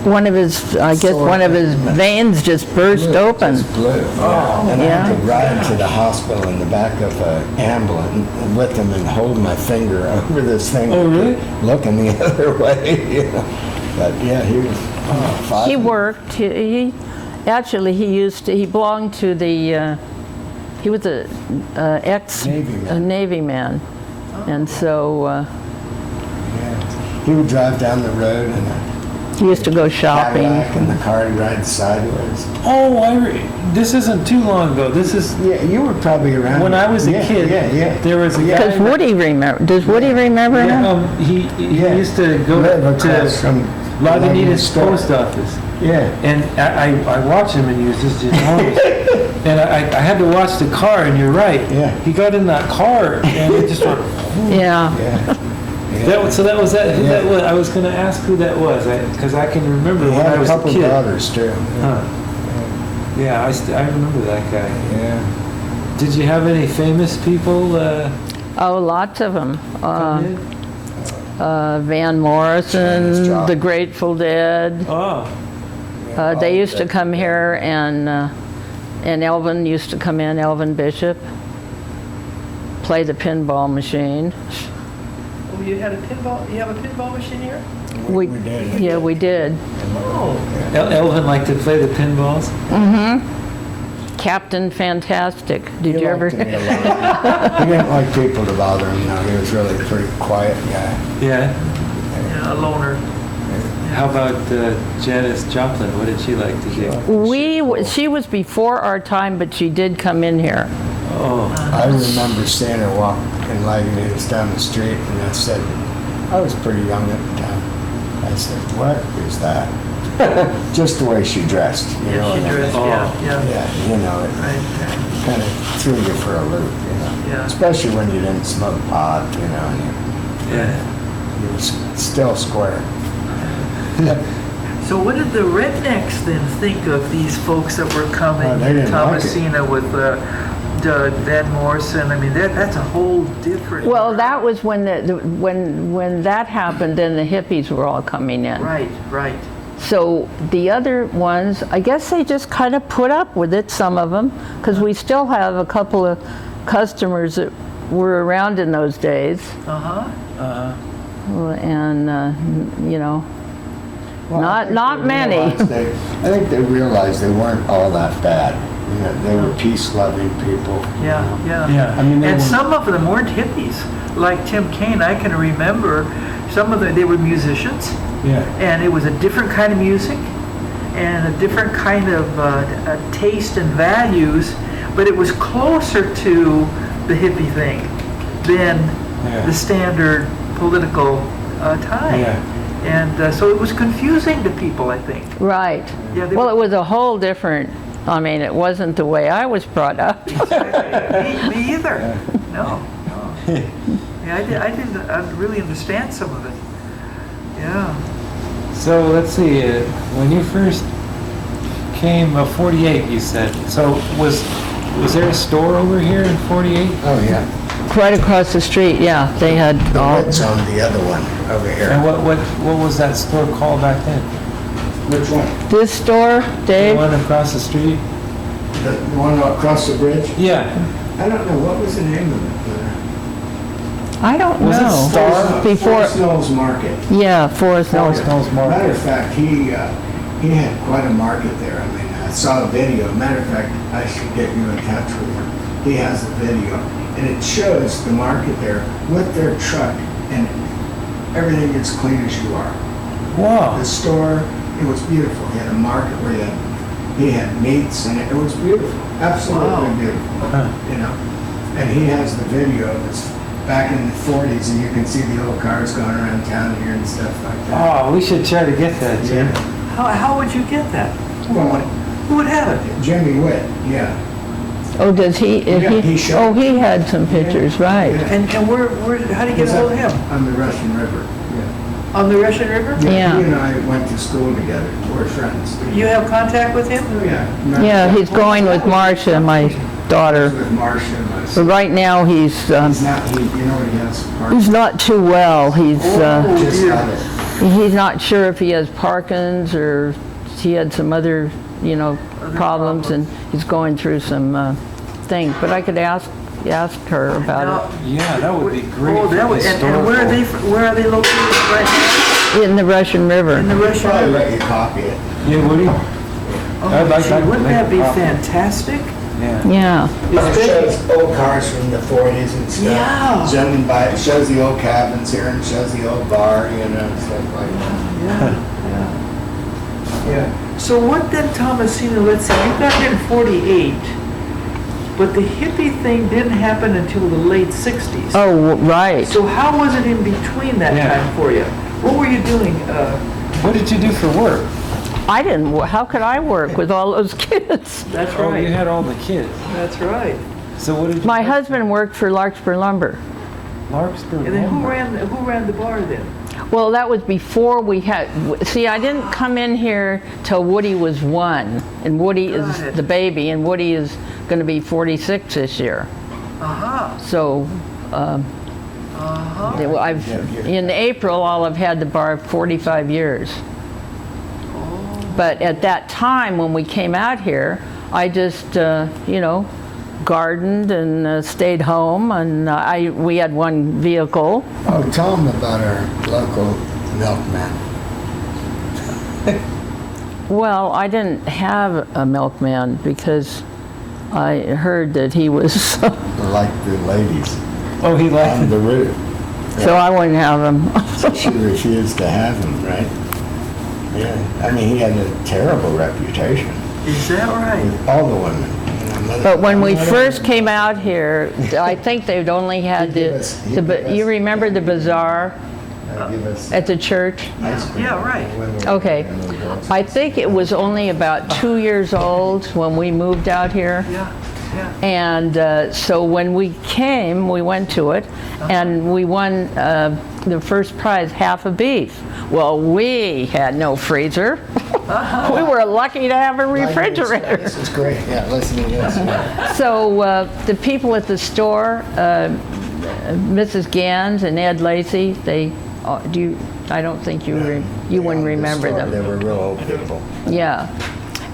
one of his, I guess one of his veins just burst open. just blew. And I Yeah. had to ride to the hospital in the back of an ambulance with him and hold my finger over this thing. Oh, really? Looking the other way, you know. But yeah, he was five. He worked, he belonged to the, he was a Navy man. Navy man. And so Yeah. He would drive down the road in a he used to go shopping. Cadillac, and the car would ride sideways. Oh, this isn't too long ago. This is Yeah, you were probably around. when I was a Yeah, kid. Yeah. There was a guy. Does Woody remember, Yeah, him? he Yeah. used to go Live across to from Lagunitas store. post office. Yeah. And I watched him, and he was just enormous. And I had to watch the car, and you're right. Yeah. He got in that car, and it just went. Yeah. Yeah. That was that. Who Yeah. that was. I was going to ask who that was, because I can remember He when had I a was a couple kid. daughters too. Huh. Yeah, I remember that guy. Yeah. Did you have any famous people? Oh, lots of them. come in? Van Janis Morrison, Joplin. the Grateful Dead. Oh, They used to come here, and Elvin used to come in, Elvin Bishop, play the pinball machine. Oh, you had a pinball. You have a pinball machine here? We did. Yeah, we did. Oh. Elvin liked to play the pinballs. Captain Fantastic. Did He you ever? liked me a lot. He didn't like people to bother him. No, he was really a pretty quiet guy. Yeah. Yeah, a loner. How about Janis Joplin? What did she like to do? She was before our time, but she did come in here. Oh, I remember seeing her walk in Lagunitas down the street, and I said, I was pretty young at the time. I said, what is that? Just the way she dressed, you know. She what I mean? dressed, yeah. Yeah, you know, it Right. kind of threw you for a loop, you know. Yeah. Especially when you didn't smoke pot, you know, and yeah. you were still square. So what did the rednecks then think of these folks that were coming Oh, they in didn't like it. Thomasina with Van Morrison? I mean, that's a whole different. Well, that was when when that happened, then the hippies were all coming in. Right, right. So the other ones, I guess they just kind of put up with it, some of them, because we still have a couple of customers that were around in those days. Uh-huh. And, you know, Well, I think not they many. I think they realized they weren't all that bad. You know, they were peace-loving people. Yeah, yeah. Yeah. I mean, they And were, some of them weren't hippies. Like Tim Kaine, I can remember some of them, they were musicians, Yeah. and it was a different kind of music and a different kind of taste and values, but it was closer to the hippie thing than Yeah. the standard political time. Yeah. And so it was confusing to people, I think. Right. Yeah, they Well, were- it was a whole different, I mean, it wasn't the way I was brought up. Me either. No, no. Yeah, I didn't really understand some of it. Yeah. So let's see. When you first came, 48, you said. So was there a store over here in 48? oh yeah, Right across the street, yeah, they had the all, Wits owned the other one over And here. what was that store called back then? Which one? this store, The Dave? one across the street? The one across the bridge? Yeah. I don't know, what was the name of it? I don't Was it know. Star? Before, Forest Knolls Market. yeah, Forest Knolls. Forest Knolls Matter Market. of fact, he had quite a market there. I mean, I saw a video. Matter of fact, I should get you in touch with him. He has a video, and it shows the market there with their truck, and everything as clean as you are. Wow. The store, it was beautiful. He had a market where he had meats, and it was beautiful, absolutely Wow. beautiful. Huh. You know, and he has the video of this back in the 40s, and you can see the old cars going around town here and stuff like that. Oh, we should try to get that, Jim. How would you get that? Well, Who would have it? Jimmy Witt, yeah. Oh, does he, Yeah, he showed- oh, he had some pictures, right. Yeah. And where, how do you get a hold of him? On the Russian River, yeah. On the Russian River? Yeah. He and I went to school together. We're friends. You have contact with him? Oh, yeah. Yeah, he's going with Marcia, my daughter. With Marcia and my But son. right now, he's He's not, you know what he has? he's not too well. He's, Just dear. had it. he's not sure if he has Parkinson's or he had some other, you know, problems, and he's going through some things. But I could ask her about Now- Yeah, that would be great. Oh, that for would, and where are they, where are they located right it in the Russian now? In River. the Russian Probably River? let you copy it. Yeah, would he? Oh, I'd like gee, that to wouldn't make that a be copy. fantastic? Yeah. Yeah. It shows old cars from the 40s and stuff. Yeah. Zooming by, it shows the old cabins here and shows the old bar, you know, and stuff like that. Yeah, yeah. Yeah. So what then, Thomasina, let's see, you got here in 48, but the hippie thing didn't happen until the late 60s. Oh, right. So how was it in between that Yeah. time for you? What were you doing? What did you do for work? I didn't, how could I work with all those kids? That's Oh, you right, had all the kids. that's right. So what did you My do? husband worked for Larkspur Lumber. Larkspur. And then who Lumber. ran the bar then? Well, that was before we had, see, I didn't come in here till Woody was 1, and Woody Got is it. the baby, and Woody is going to be 46 this year. Uh-huh, So, uh-huh. I've, in April, I'll have had the bar 45 years. But at that time, when we came out here, I just, you know, gardened and stayed home, and we had one vehicle. Oh, tell them about our local milkman. Well, I didn't have a milkman because I heard that he was, Like the ladies Oh, he liked on it. the route. so I wouldn't have him. She refused to have him, right? Yeah, I mean, he had a terrible reputation Is that right? with all the women. But when we first came out here, I think they'd only had you remember the bazaar at the church? Yeah, right. Okay. I think it was only about 2 years old when we moved out here. Yeah, yeah. And so when we came, we went to it, and we won the first prize, half a beef. Well, we had no freezer. We were lucky to have a refrigerator. This is great. Yeah, listen to this. So the people at the store, Mrs. Gans and Ed Lacey, they I don't think you wouldn't remember them. They were real old people. Yeah,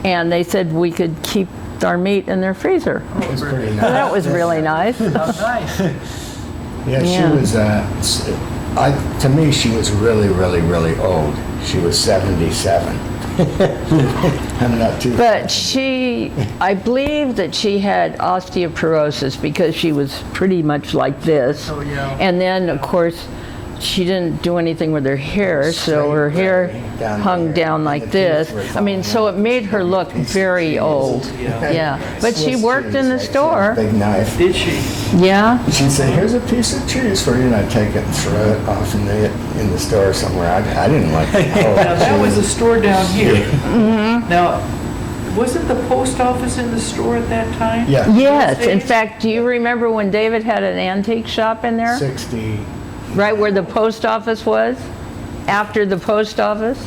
and they said we could keep our meat in their freezer. It was pretty nice. So that was really nice. Oh, nice. Yeah, Yeah. she was, to me, she was really, really, really old. She was 77. I'm not too... But I believe that she had osteoporosis because she was pretty much like this. Oh, yeah. And then, of course, she didn't do anything with her hair, so her hair hung down like this. I mean, so it made her look very old. Yeah. But she worked in the store. Big knife. Did she? Yeah. She'd say, here's a piece of cheese for you, and I'd take it and throw it off in the store somewhere. I didn't like it. Now, that was a store down here. Now, wasn't the post office in the store at that time? Yeah. Yes. In fact, do you remember when David had an antique shop in there? 60. Right where the post office was? After the post office?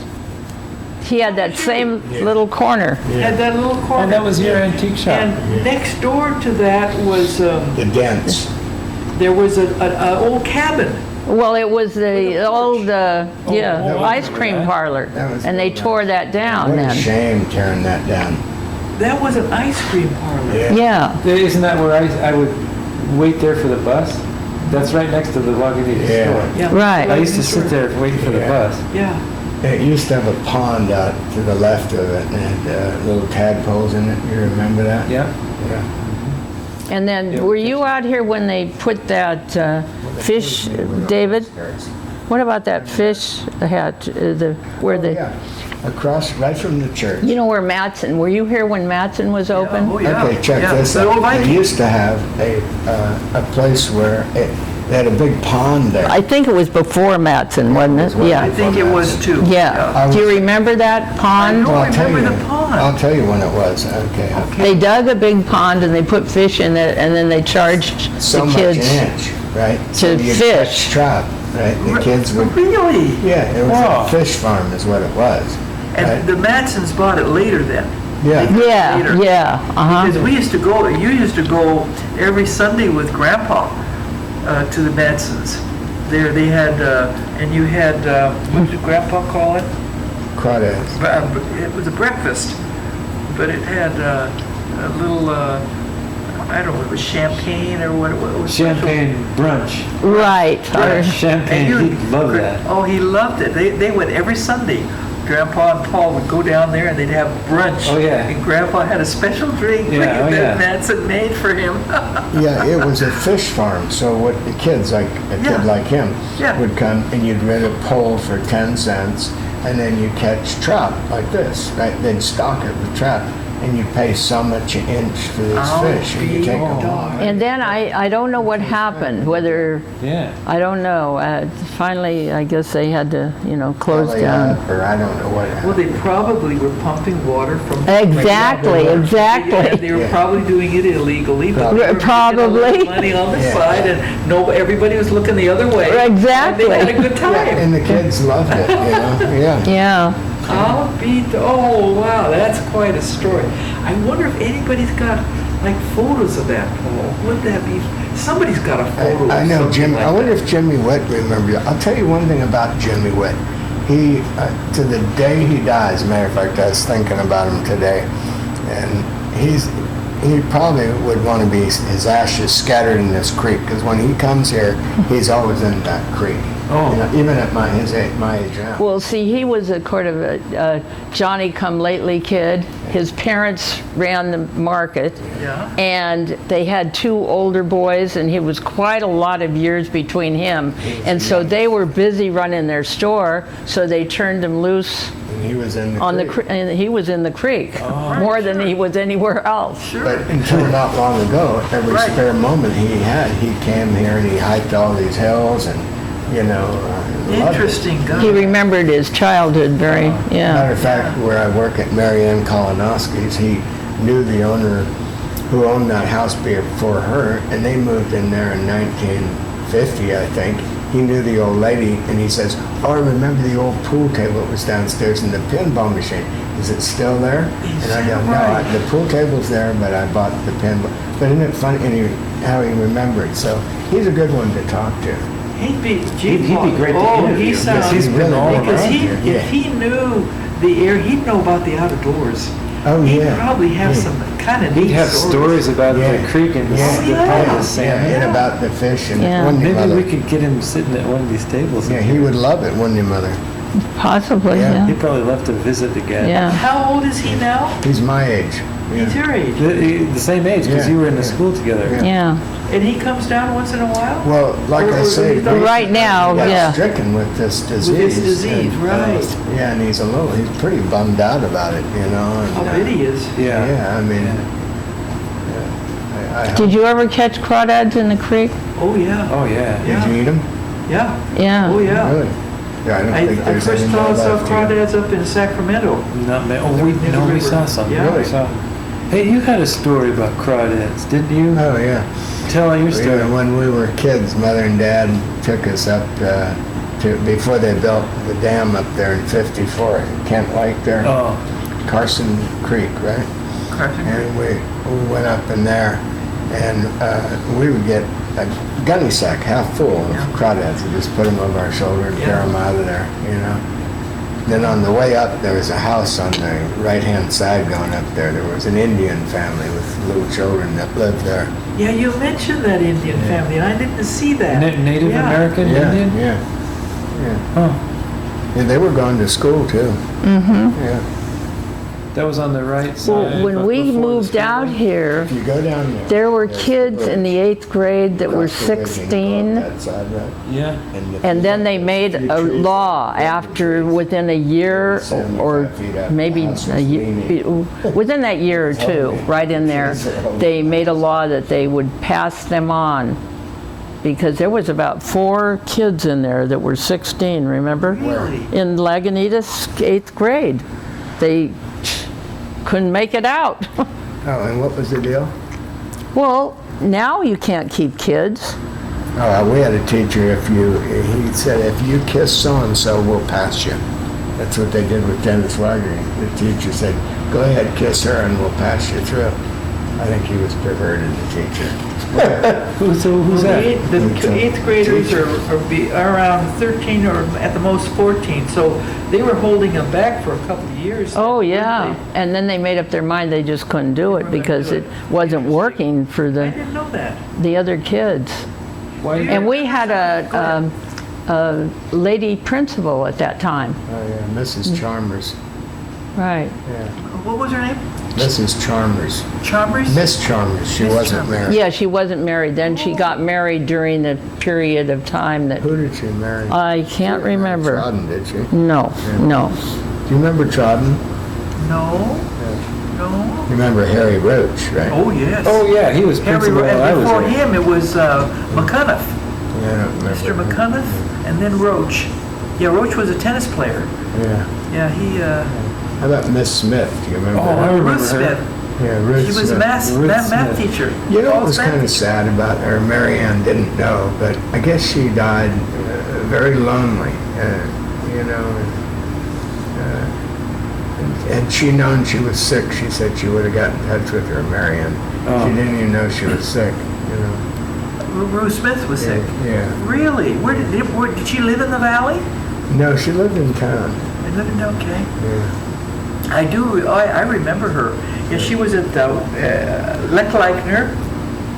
He had that same little corner. Had that little corner. Oh, that was your antique shop. And next door to that was, The dents. there was an old cabin. Well, it was the old, ice cream that. parlor, That was and they real tore that down What a then. shame tearing that down. That was an ice cream parlor. Yeah. Yeah, Isn't that where I would wait there for the bus? That's right next to the Lagunitas Yeah. store. Yeah. Right. I used to sit there waiting for the Yeah. bus. Yeah. It used to have a pond out to the left of it, and it had little tadpoles in it. You remember that? Yeah. Yeah. and then, were you out here when they put that fish, David? What about that fish hat, Yeah. Across, right from the church. you know where Matson, were you here when Matson was open? Oh, yeah. Okay, check Yeah. this The old out. They Viking. used to have a place where they had a big pond there. I think it was before Matson, wasn't it? way I Yeah, think it was too. yeah. Do you remember that pond? I I'll tell remember you. the pond. I'll tell you when it was. Okay. They dug a big pond and they put fish in it, and then they charged So the much kids. an inch, right? So to you'd fish. catch trout, right? The kids would. Really? Yeah, it was Wow. a fish farm, is what it was. And Right? the Matsons bought it later then. Yeah. Yeah, Later. yeah, Because uh-huh. we used to go, you used to go every Sunday with Grandpa to the Matsons. There they had, and you had, what did Grandpa call it? Crawdads. It was a breakfast, but it had a little, I don't know, it was champagne or what it was. Champagne brunch. Right. Yeah. Champagne, he'd love that. Oh, he loved it. They went every Sunday. Grandpa and Paul would go down there and they'd have brunch. Oh, yeah. And Grandpa had a special drink Yeah, oh, that yeah. Matson made for him. Yeah, it was a fish farm. So what the kids, like a Yeah. kid like him, Yeah. would come and you'd rent a pole for 10 cents, and then you catch trout like this, right? They'd stock it with trout, and you pay so much an inch for these Oh, fish, and you take them home. And then I don't know what happened, whether, Yeah. I don't know. Finally, I guess they had to, close Belly down. up, or I don't know what Well, happened. they probably were pumping water from. Exactly, Yeah, exactly. they were Yeah. probably doing it illegally, but they were making a Probably. little money on the Yeah. side, and everybody was looking the other way. Exactly. And they had a good time. And the kids loved it, Yeah. Yeah. Oh, wow, that's quite a story. I wonder if anybody's got, like, photos of that, Paul. Would that be, somebody's got a photo of I know, something Jim. like I wonder that. if Jimmy Witt remembers. I'll tell you one thing about Jimmy Witt. He, to the day he dies, as a matter of fact, I was thinking about him today, and he probably would want to be his ashes scattered in this creek, because when he comes here, he's always in that creek. Oh. You know, even at my age now. Well, see, he was a kind of a Johnny-come-lately kid. His parents ran the market, Yeah. and they had 2 older boys, and he was quite a lot of years between him. And so they were busy running their store, so they turned him loose And he was in the on creek. and he was in the creek more than he was anywhere else. Sure. But until not long ago, every Right. spare moment he had, he came here and he hiked all these hills and, you know. Loved it. Interesting guy. He remembered his childhood very, yeah. Matter of fact, where I work at Marianne Kolonowski's, he knew the owner who owned that house before her, and they moved in there in 1950, I think. He knew the old lady, and he says, "Oh, I remember the old pool table that was downstairs and the pinball machine. Is it still there?" Is And I go, that "No, right?" the pool table's there, but I bought the pinball." But isn't it funny how he remembered? So he's a good one to talk to. He'd be, He'd be great to oh, interview, he because sounds, he's been all because around here, yeah. if he knew the air, he'd know about the outdoors. Oh, He'd yeah. probably have Yeah. some kind of neat He'd have stories about Yeah. the creek and the, Yeah. the Yeah. pond of Yeah, sand. and about the fish and Yeah. wouldn't you, Maybe Mother? we could get him sitting at one of these tables. Yeah, he would love it, wouldn't you, Mother? Possibly, Yeah. He'd yeah. probably love to visit again. Yeah. How old is he now? He's my age. Yeah. He's your age. The same age, because Yeah, you were in the yeah. school together. Yeah. Yeah. And he comes down once in a while? Well, like I say, Or- or- Right now, he got yeah. stricken with this disease. With this disease, and, right. Yeah, and he's pretty bummed out about it, you know. And, How big he is. Yeah. Yeah, I mean, I Did you ever catch crawdads in the creek? Oh, yeah. Oh, yeah. Did you eat him? Yeah. Yeah. Oh, yeah. Really? Yeah, I don't think I there's first any saw more some left here. crawdads up in Sacramento. Not ma- oh, Near we the no, we river. saw some. Yeah. We saw. Hey, you had a story about crawdads, didn't you? Oh, yeah. Tell your story. Yeah, when we were kids, Mother and Dad took us up to before they built the dam up there in '54, Kent Lake there, Oh, Carson Creek, right? Carson Creek. And we went up in there, and we would get a gunny sack half full of Yeah. crawdads and just put them over our shoulder and Yeah. carry them out of there, you know. Then on the way up, there was a house on the right-hand side going up there. There was an Indian family with little children that lived there. Yeah, you mentioned that Indian family, and I didn't see that. Native Yeah. American Yeah, Indian? yeah, yeah. Huh. Yeah, they were going to school too. Mm-hmm. Yeah. That was on the right side. Well, when but we before the moved out school. here, If you go down there were there's kids in the 8th grade that were across the ridge and go up 16. that side, right? Yeah. if And you- then they made few a trees law that- after, within a year 75 or feet up, maybe the house a was year, leaning. within that year or two, right in there, they made a law that they would pass them on. Because there was about 4 kids in there that were 16, remember? Really? In Lagunitas, 8th grade. They couldn't make it out. Oh, and what was the deal? Well, now you can't keep kids. Oh, we had a teacher, he said, if you kiss so-and-so, we'll pass you. That's what they did with Dennis Wagner. The teacher said, go ahead, kiss her, and we'll pass you through. I think he was perverted, the teacher. Who's Well, that? the eighth graders are around 13 or at the most 14, so they were holding them back for a couple of years. Oh, weren't yeah. they? And then they made up their mind they just couldn't do it They weren't gonna because do it it. wasn't working for I the didn't know that. other kids. Why? And we had a lady principal at that time. Oh, yeah, Mrs. Chalmers. Right. Yeah, What was her name? Mrs. Chalmers. Chalmers? Miss Chalmers, she Miss wasn't Chalmers. married. Yeah, she wasn't married. Then she got married during the period of time that Who did she marry? I can't remember. Trodden, did she? No, no. Do you remember Trodden? No. No. You remember Harry Roach, right? Oh, yes. Oh, yeah, he was Harry, principal while I and was before there. him, it was McCuniff. Yeah, I don't remember. Mr. McCuniff, and then Roach. Yeah, Roach was a tennis player. Yeah. Yeah, he, How about Miss Smith? Do you remember Oh, I her? remember Ruth her. Smith. Yeah, Ruth She was a Smith. math Ruth math Smith. teacher. You know what Paul's was math kind of teacher. sad about her? Mary Ann didn't know, but I guess she died very lonely, you know. And she known she was sick, she said she would have got in touch with her, Mary Ann. Oh. She didn't even know she was sick, you know. Ruth Smith was sick. Yeah. Really? Where did she live in the valley? No, she lived in town. I live in okay. Yeah. I remember her. Yeah, she was at Leckleichner.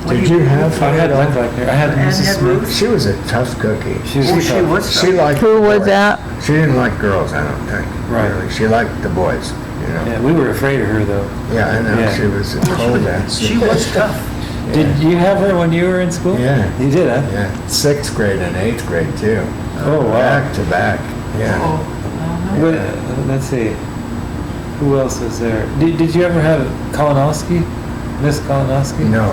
Did you have I had her? one back there. I had And Mrs. had Smith. Ruth? She was a tough cookie. She was Oh, tough. she was She liked Who the was boys. that? She didn't like girls, I don't think. Right. Really. She liked the boys, you know. Yeah, we were afraid of her though. Yeah, I know. Yeah. She was a cold ass. She was tough. Did you have her when you were in school? Yeah. You did, huh? Yeah, 6th grade and 8th grade too. Oh, wow. Back to back. Yeah. Oh, uh-huh. What, let's see. Who else was there? Did you ever have Kalinowski? Miss Kalinowski? No.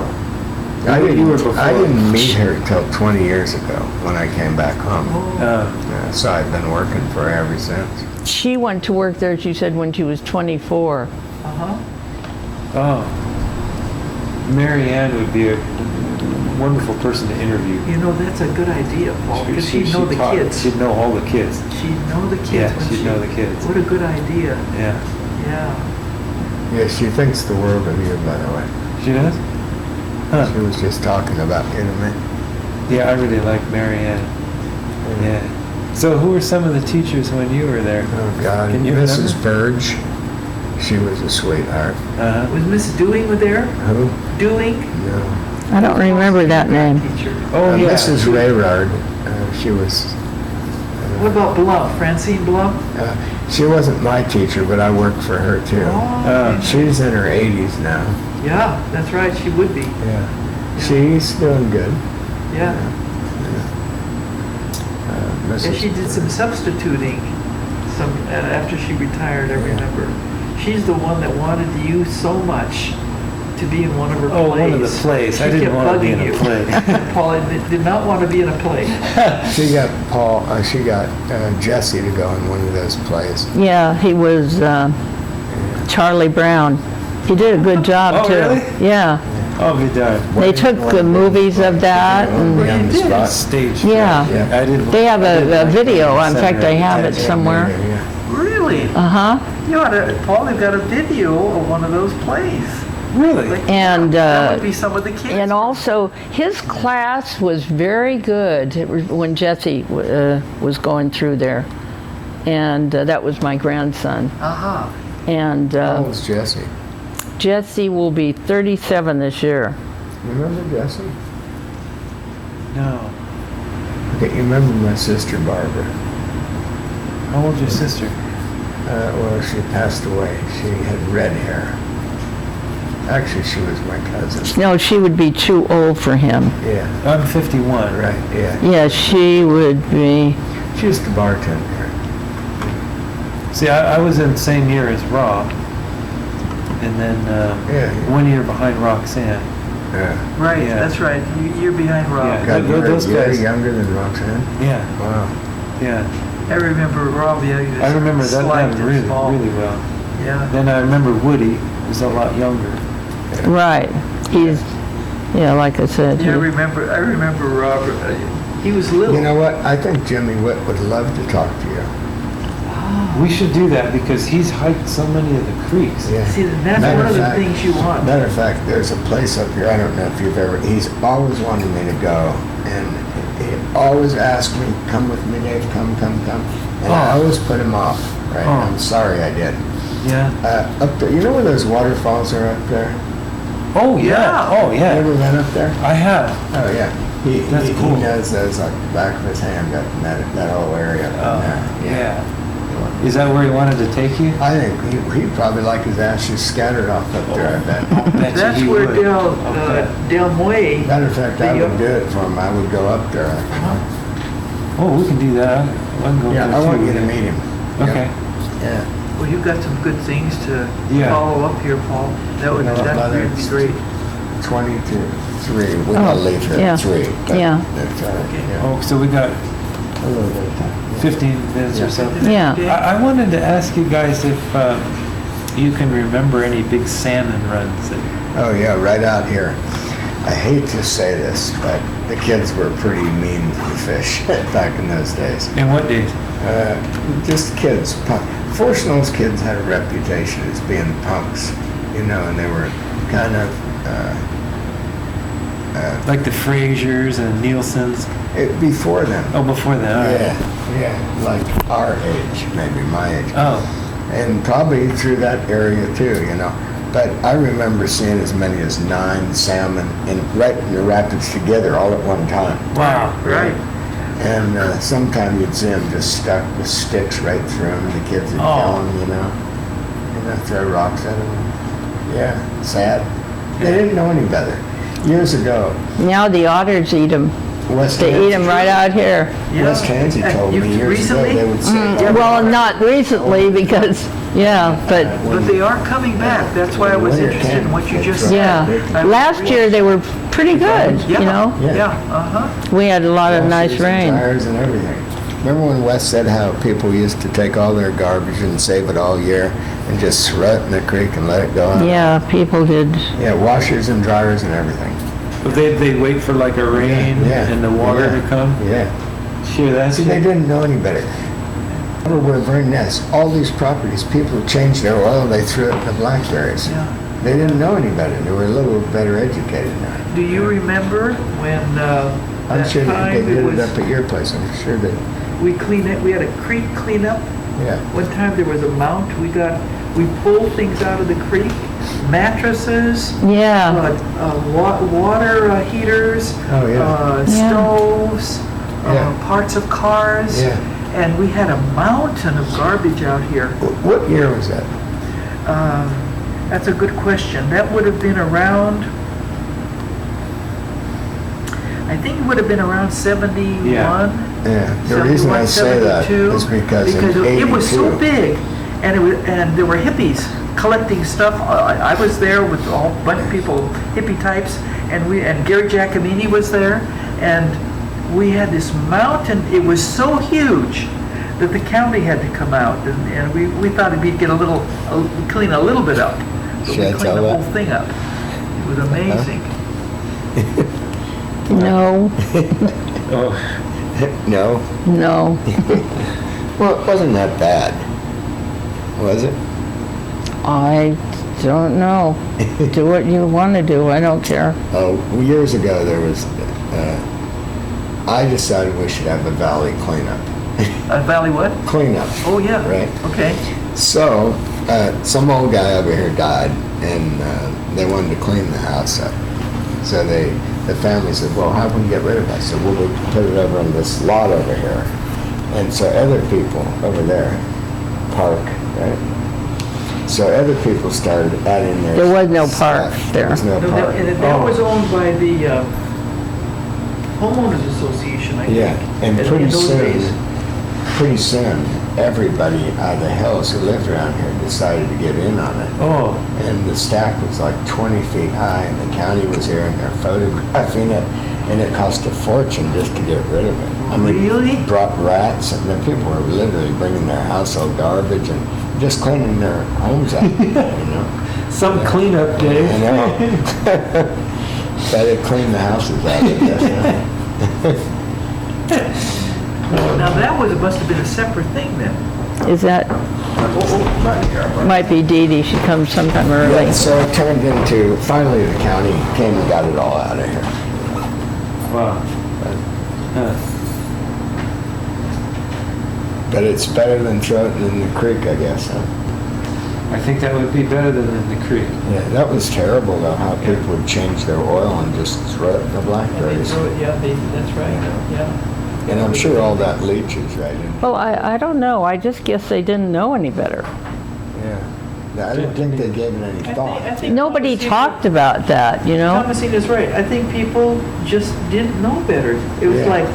You were before. I didn't meet her till 20 years ago when I came back home. Uh, So I've been working for her ever since. She went to work there, she said, when she was 24. Uh-huh. oh. Mary Ann would be a wonderful person to interview. You know, that's a good idea, Paul, because she'd know the taught- kids. She'd know all the kids. She'd know the kids. Yeah, when she'd know the kids. What a good idea. Yeah. Yeah. Yeah, she thinks the world of you, by the way. She does? Huh. She was just talking about you to me. Yeah, I really like Mary Ann. Yeah. So who were some of the teachers when you were there? Oh, God. Can you Mrs. remember? Verge, she was a sweetheart. Uh-huh. Was Miss Dewing there? Who? Dewing? No. I don't remember that name. Teacher. Oh, yeah. Mrs. Rayrard, she was... What about Blum? Francine Blum? She wasn't my teacher, but I worked for her too. Oh. She's in her 80s now. Yeah, that's right. She would be. Yeah. She's doing good. Yeah. Mrs. And she did some substituting after she retired, I remember. She's the one that wanted you so much to be in one of her plays. Oh, one of the plays. I She didn't kept want to be in bugging a you. play. Paul did not want to be in a play. She got Jesse to go in one of those plays. Yeah, he was Charlie Brown. He did a good job, Oh, too. really? Yeah. Oh, be darned. They took the movies of that, and On the spot. Stage. Yeah. Yeah. I didn't. they have I didn't a like video. the In fact, I have it Yeah, somewhere. yeah. Really? Uh-huh. You ought to, Paul, they've got a video of one of those plays. Really? Like, And, that would be some of the kids. And also, his class was very good when Jesse was going through there. And that was my grandson. Uh-huh. And How old was Jesse? Jesse will be 37 this year. Remember Jesse? No. Okay, you remember my sister Barbara? How old's your sister? Well, she passed away. She had red hair. Actually, she was my cousin. No, she would be too old for him. Yeah, I'm 51. right, yeah. Yeah, she would be. She used to bartend here. See, I was in the same year as Rob, and then Yeah. 1 year behind Roxanne. Yeah. Right, Yeah. that's right. You're behind Rob. Yeah. God, Those you're guys- younger than Roxanne? Yeah, Wow. yeah. I remember Rob, yeah, he was I remember that slight and really, small. really well. Yeah. Then I remember Woody was a lot younger. Right. He's, yeah, like I said. Yeah, I he- remember Robert. He was little. You know what? I think Jimmy Witt would love to talk to you. We should do that because he's hiked so many of the creeks. Yeah. See, that's Matter one of of the fact- things you want. Matter of fact, there's a place up here, I don't know if you've ever, he's always wanted me to go, and he always asked me, come with me, Dave, come. And I Oh. always put him off, right? Oh. I'm sorry I did. Yeah. Up there, you know where those waterfalls are up there? Oh yeah. Yeah. Oh You yeah. ever been up there? I have. Oh, yeah. That's He cool. knows those like the back of his hand, that whole area up Oh, there. yeah. Is that where he wanted to take you? I think he'd probably like his ashes scattered off up there, I bet. Bet you That's he where would. Okay. Del Muelle. Matter of fact, I would do it for him. I would go up there. Oh, we can do that. I can go Yeah, there I want too. you to meet him. Okay. Yeah. Well, you've got some good things to Yeah. follow up here, Paul. That would No, that'd but really be it's- great. 20 to 3. We're Oh, gonna leave here yeah. at 3. but Yeah. That's all right. Okay. Yeah. Oh, so we got A little bit of time. 15 minutes or so. Yeah. Okay. I wanted to ask you guys if you can remember any big salmon runs. Oh, yeah, right out here. I hate to say this, but the kids were pretty mean to the fish back in those days. In what days? Just kids. Fortunat's kids had a reputation as being punks, you know, and they were kind of Like the Frasers and Nielsen's? before them. Oh, before that. All right. Yeah, like our age, maybe my age. Oh, And probably through that area too, you know. But I remember seeing as many as 9 salmon right in the rapids together all at one time. Wow. Right. And sometimes you'd see them just stuck with sticks right through them. The kids would kill them, you know. Throw rocks at them. Yeah, sad. They didn't know any better. Years ago, Now the otters eat them. West They eat Hansey- them right out here. Yeah. West Hansey told You- me years recently? ago they would say, Well, not recently because, yeah, but But they are coming back. That's why I was Winter interested in what you can. just said. yeah. Last year they were pretty good, Yeah. you know? Yeah. Yeah, uh-huh. We had a lot of nice washers and rain. Tires and everything. Remember when Wes said how people used to take all their garbage and save it all year and just throw it in the creek and let it go out? Yeah, people did. Yeah, washers and dryers and everything. But they'd wait for like a rain Yeah. and the water Yeah. to come. Yeah. Sure, that's See, they didn't know any better. Everywhere very nice. All these properties, people changed their oil, they threw it in the blackberries. Yeah. They didn't know any better. They were a little better educated now. Do you remember when I'm that sure time they it did it was, up at your place. I'm sure they, we cleaned it, we had a creek cleanup? yeah. One time there was a mount, we pulled things out of the creek, mattresses, Yeah, water heaters, Oh, yeah. Yeah. stoves, Yeah. parts of cars. Yeah. And we had a mountain of garbage out here. What year was that? That's a good question. That would have been around, I think it would have been around 71. Yeah. Yeah. The reason I 71, say that 72, is because in it was so 82 big, and there were hippies collecting stuff. I was there with a whole bunch of people, hippie types, and Gary Giacomini was there, and we had this mountain. It was so huge that the county had to come out, and we thought we'd get clean a little bit up, but we Should I cleaned tell the that? whole thing up. It was amazing. no, Oh, No? no. Well, it wasn't that bad. Was it? I don't know. Do what you want to do, I don't care. Oh, years ago there was, I decided we should have a valley cleanup. Valley what? Cleanup. Oh, yeah. Right. Okay. So, some old guy over here died, and they wanted to clean the house up. So the family said, well, how can we get rid of it? I said, well, we put it over on this lot over here. And so other people over there, park, right? So other people started adding their There was no stuff. park There was there. no No, park. that was owned by the homeowners association, I think. Yeah, and in pretty those days. soon, everybody out of the hills who lived around here decided to get in on it. oh, And the stack was like 20 feet high, and the county was here, and they're photographing it, and it cost a fortune just to get rid of it. I mean, Really? brought rats, and the people were literally bringing their household garbage and just cleaning their homes out, you know? some cleanup I day. know. But they cleaned the houses out, I guess. Now, that must have been a separate thing then. Is that, might be Dee Dee, she comes sometime early. Yeah, so it turned into, finally the county came and got it all out of here. Wow. Huh. But it's better than throwing it in the creek, I guess, huh? I think that would be better than in the creek. Yeah, that was terrible though, how people would change their oil and just throw it in the And they blackberries. threw it, yeah, that's right, yeah. And I'm sure all that leaches right in. Well, I don't know, I just guess they didn't know any better. Yeah. I don't think they gave it any I thought. think Nobody Thomasina- talked about that, you know? Thomasina's right. I think people just didn't know better. It was Yeah. like,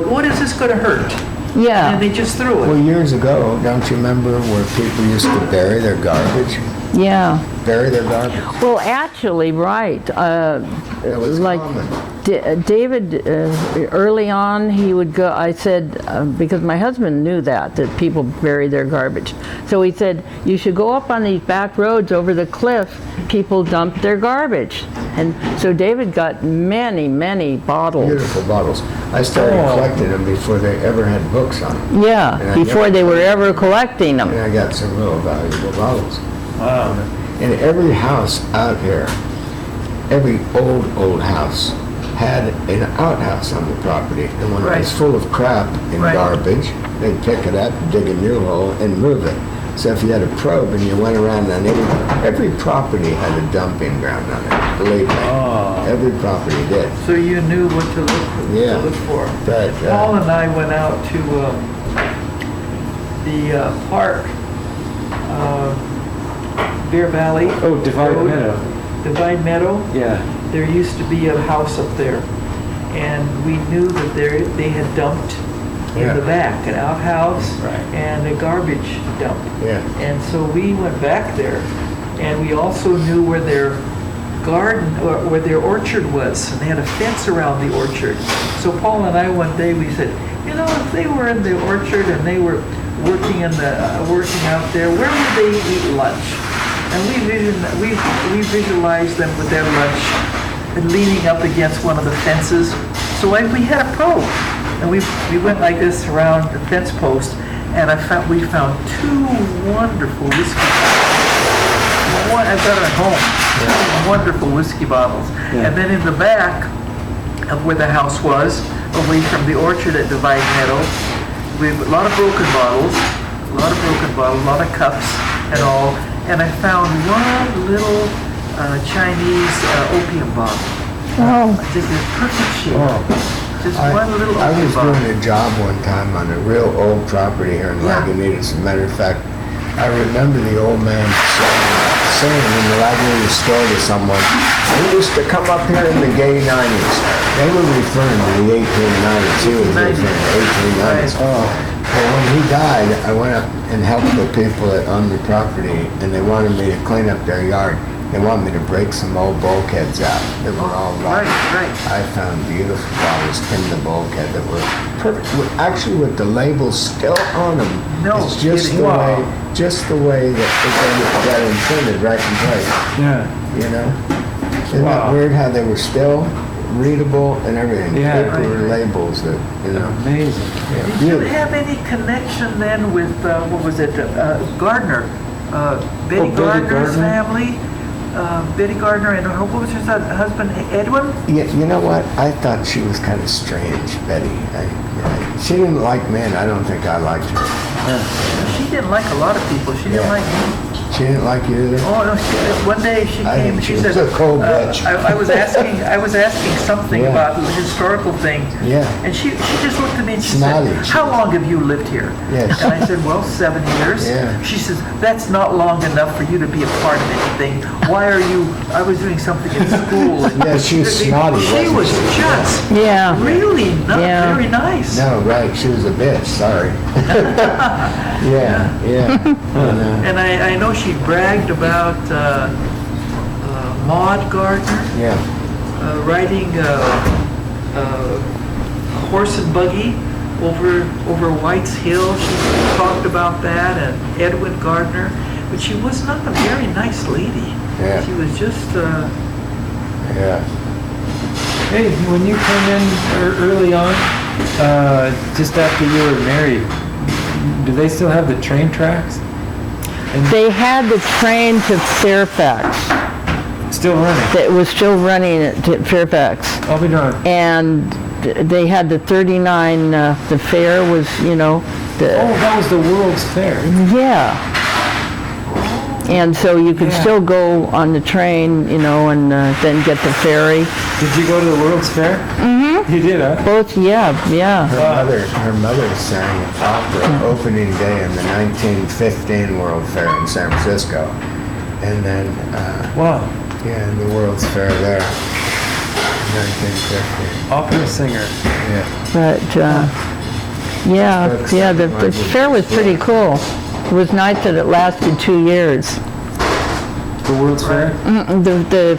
what is this going to hurt? And Yeah, they just threw Well, it. years ago, don't you remember where people used to bury their garbage? yeah. Bury their garbage? Well, actually, right, It was like common. David, early on, he would go, I said, because my husband knew that people bury their garbage. So he said, you should go up on these back roads over the cliff, people dump their garbage. And so David got many, many bottles. Beautiful bottles. I started collecting them before they ever had books on them. Yeah, And I before never- they were ever collecting And them. I got some real valuable bottles. Wow. In every house out here, every old house had an outhouse on the property. And when it was Right. full of crap and Right. garbage, they'd pick it up, dig a new hole, and move it. So if you had a probe and you went around on every property had a dumping ground on it, believe me. Oh. Every property did. So you knew what to look for. Yeah. To look for. But, Paul and I went out to the park, Bear Valley. Oh, Divide Road. Meadow. Divide Meadow. Yeah. There used to be a house up there, and we knew that they had dumped Yeah. in the back, an outhouse Right. and a garbage dump. Yeah. And so we went back there, and we also knew where their garden, or where their orchard was, and they had a fence around the orchard. So Paul and I one day, we said, you know, if they were in the orchard and they were working working out there, where would they eat lunch? And we visualized them with their lunch leaning up against one of the fences. So we had a probe, and we went like this around the fence post, and we found two wonderful whiskey bottles. I've got it at home. Two wonderful whiskey bottles. Yeah. And then in the back of where the house was, away from the orchard at Divide Meadow, we have a lot of broken bottles, a lot of cups and all. And I found one little Chinese opium bottle. Oh. Just in perfect shape. Oh. Just I one little I opium was bottle. doing a job one time on a real old property here in Yeah. Lagunitas. As a matter of fact, I remember the old man saying in the Lagunitas store to someone, "We used to come up here in the gay 90s." They were referring to the 1890s. He was referring to 1890s. Oh. But when he died, I went up and helped the people that owned the property, and they wanted me to clean up their yard. They wanted me to break some old bulkheads out that were all rotten. Right. I found beautiful bottles in the bulkhead that were perfect, actually with the labels still on them. No It's just kidding. the Wow. way, just the way that they got intended right in place, Yeah. you know? Isn't Wow. that weird how they were still readable and everything? Yeah. Paper labels that, you know. Amazing. Yeah, Did you beautiful. have any connection then with, what was it, Gardner? Betty Betty Gardner's Gardner? family? Betty Gardner and her, what was her husband, Edwin? Yeah, you know what? I thought she was kind of strange, Betty. She didn't like men. I don't think I liked her. She didn't like a lot of people. She didn't Yeah. like me. She didn't like you either? Oh, no, one day she I came, think she she said. was a cold bitch. I was asking something Yeah. about a historical thing. Yeah. And she just looked at me and she Snotty. said, how long have you lived here? Yes. And I said, well, 7 years. Yeah. She says, that's not long enough for you to be a part of anything. Why are you, I was doing something in school. And Yeah, she was snotty, She wasn't was she? just Yeah. really not Yeah. very nice. No, right. She was a bitch. Sorry. Yeah. And I know she bragged about Maud Gardner. Yeah. Riding a horse and buggy over White's Hill. She talked about that, and Edwin Gardner. But she was not a very nice lady. Yeah. She was just, Yeah. Hey, when you came in early on, just after you were married, do they still have the train tracks? They had the train to Fairfax. Still running? That was still running at Fairfax. I'll be darned. And they had the 39, the fair was, Oh, that was the World's Fair. yeah. And so you could Yeah. still go on the train, and then get the ferry. Did you go to the World's Fair? Mm-hmm. You did, huh? Both, yeah. Her mother sang opera opening day in the 1915 World Fair in San Francisco. And then, Wow. yeah, in the World's Fair there. 1950. Opera singer. Yeah. But, the fair was pretty cool. It was nice that it lasted 2 years. The World's Fair? The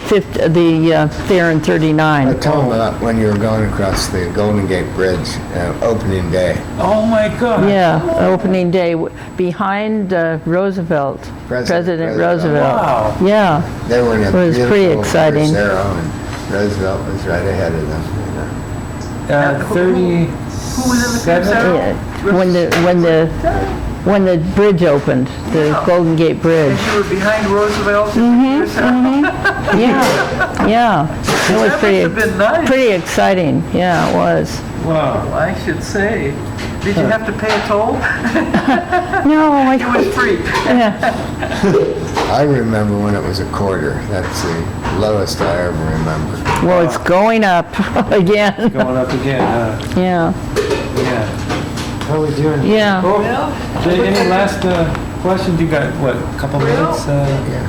fair in 39. I told them about when you were going across the Golden Gate Bridge, opening day. Oh my God. Yeah, opening day behind Roosevelt, President Roosevelt. Wow. Yeah, They were in a It was pretty beautiful exciting. Crucero, and Roosevelt was right ahead of them. 37? who was in the Crucero? yeah. When the bridge opened, the Golden Gate Bridge. And you were behind Roosevelt. Yeah, yeah. It was That must have been nice. pretty exciting. Yeah, it was. Wow. I should say. Did you have to pay a toll? No, It was free. yeah. I remember when it was a quarter. That's the lowest I ever remember. Well, it's going up again. Going up again, huh? Yeah. Yeah. How are we doing? Yeah. Oh, Well, Jay, any last questions? You got, what, a couple Well, minutes? Yeah.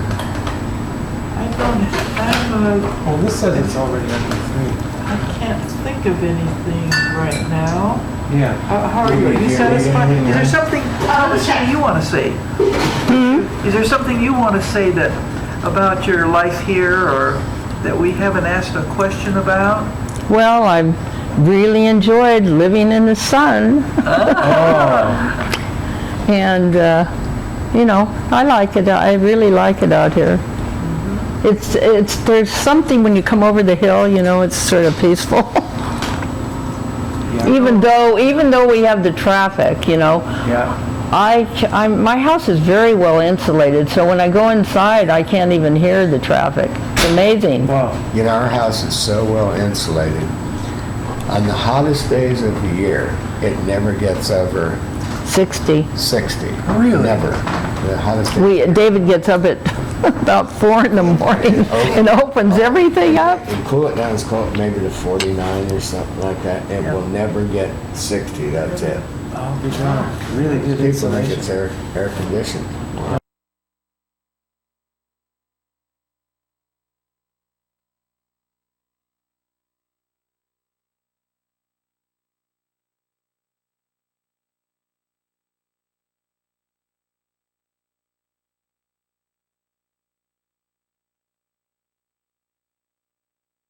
I don't have, Well, this says it's already under 3. I can't think of anything right now. Yeah. How are you? Are you satisfied? Is there something, Thomasina, you want to say? Is there something you want to say that, about your life here, or that we haven't asked a question about? Well, I really enjoyed living in the sun. And, you know, I like it. I really like it out here. There's something when you come over the hill, you know, it's sort of peaceful. Yeah. Even though we have the traffic, you know, Yeah. my house is very well insulated, so when I go inside, I can't even hear the traffic. It's amazing. Wow. You know, our house is so well insulated. On the hottest days of the year, it never gets over 60. 60. Really? Never. The hottest day. David gets up at about 4 in the morning and opens everything up. You cool it down, it's cold, maybe to 49 or something like that. It will never get 60, that's it. Oh, good job. Really good People think insulation. it's air conditioned.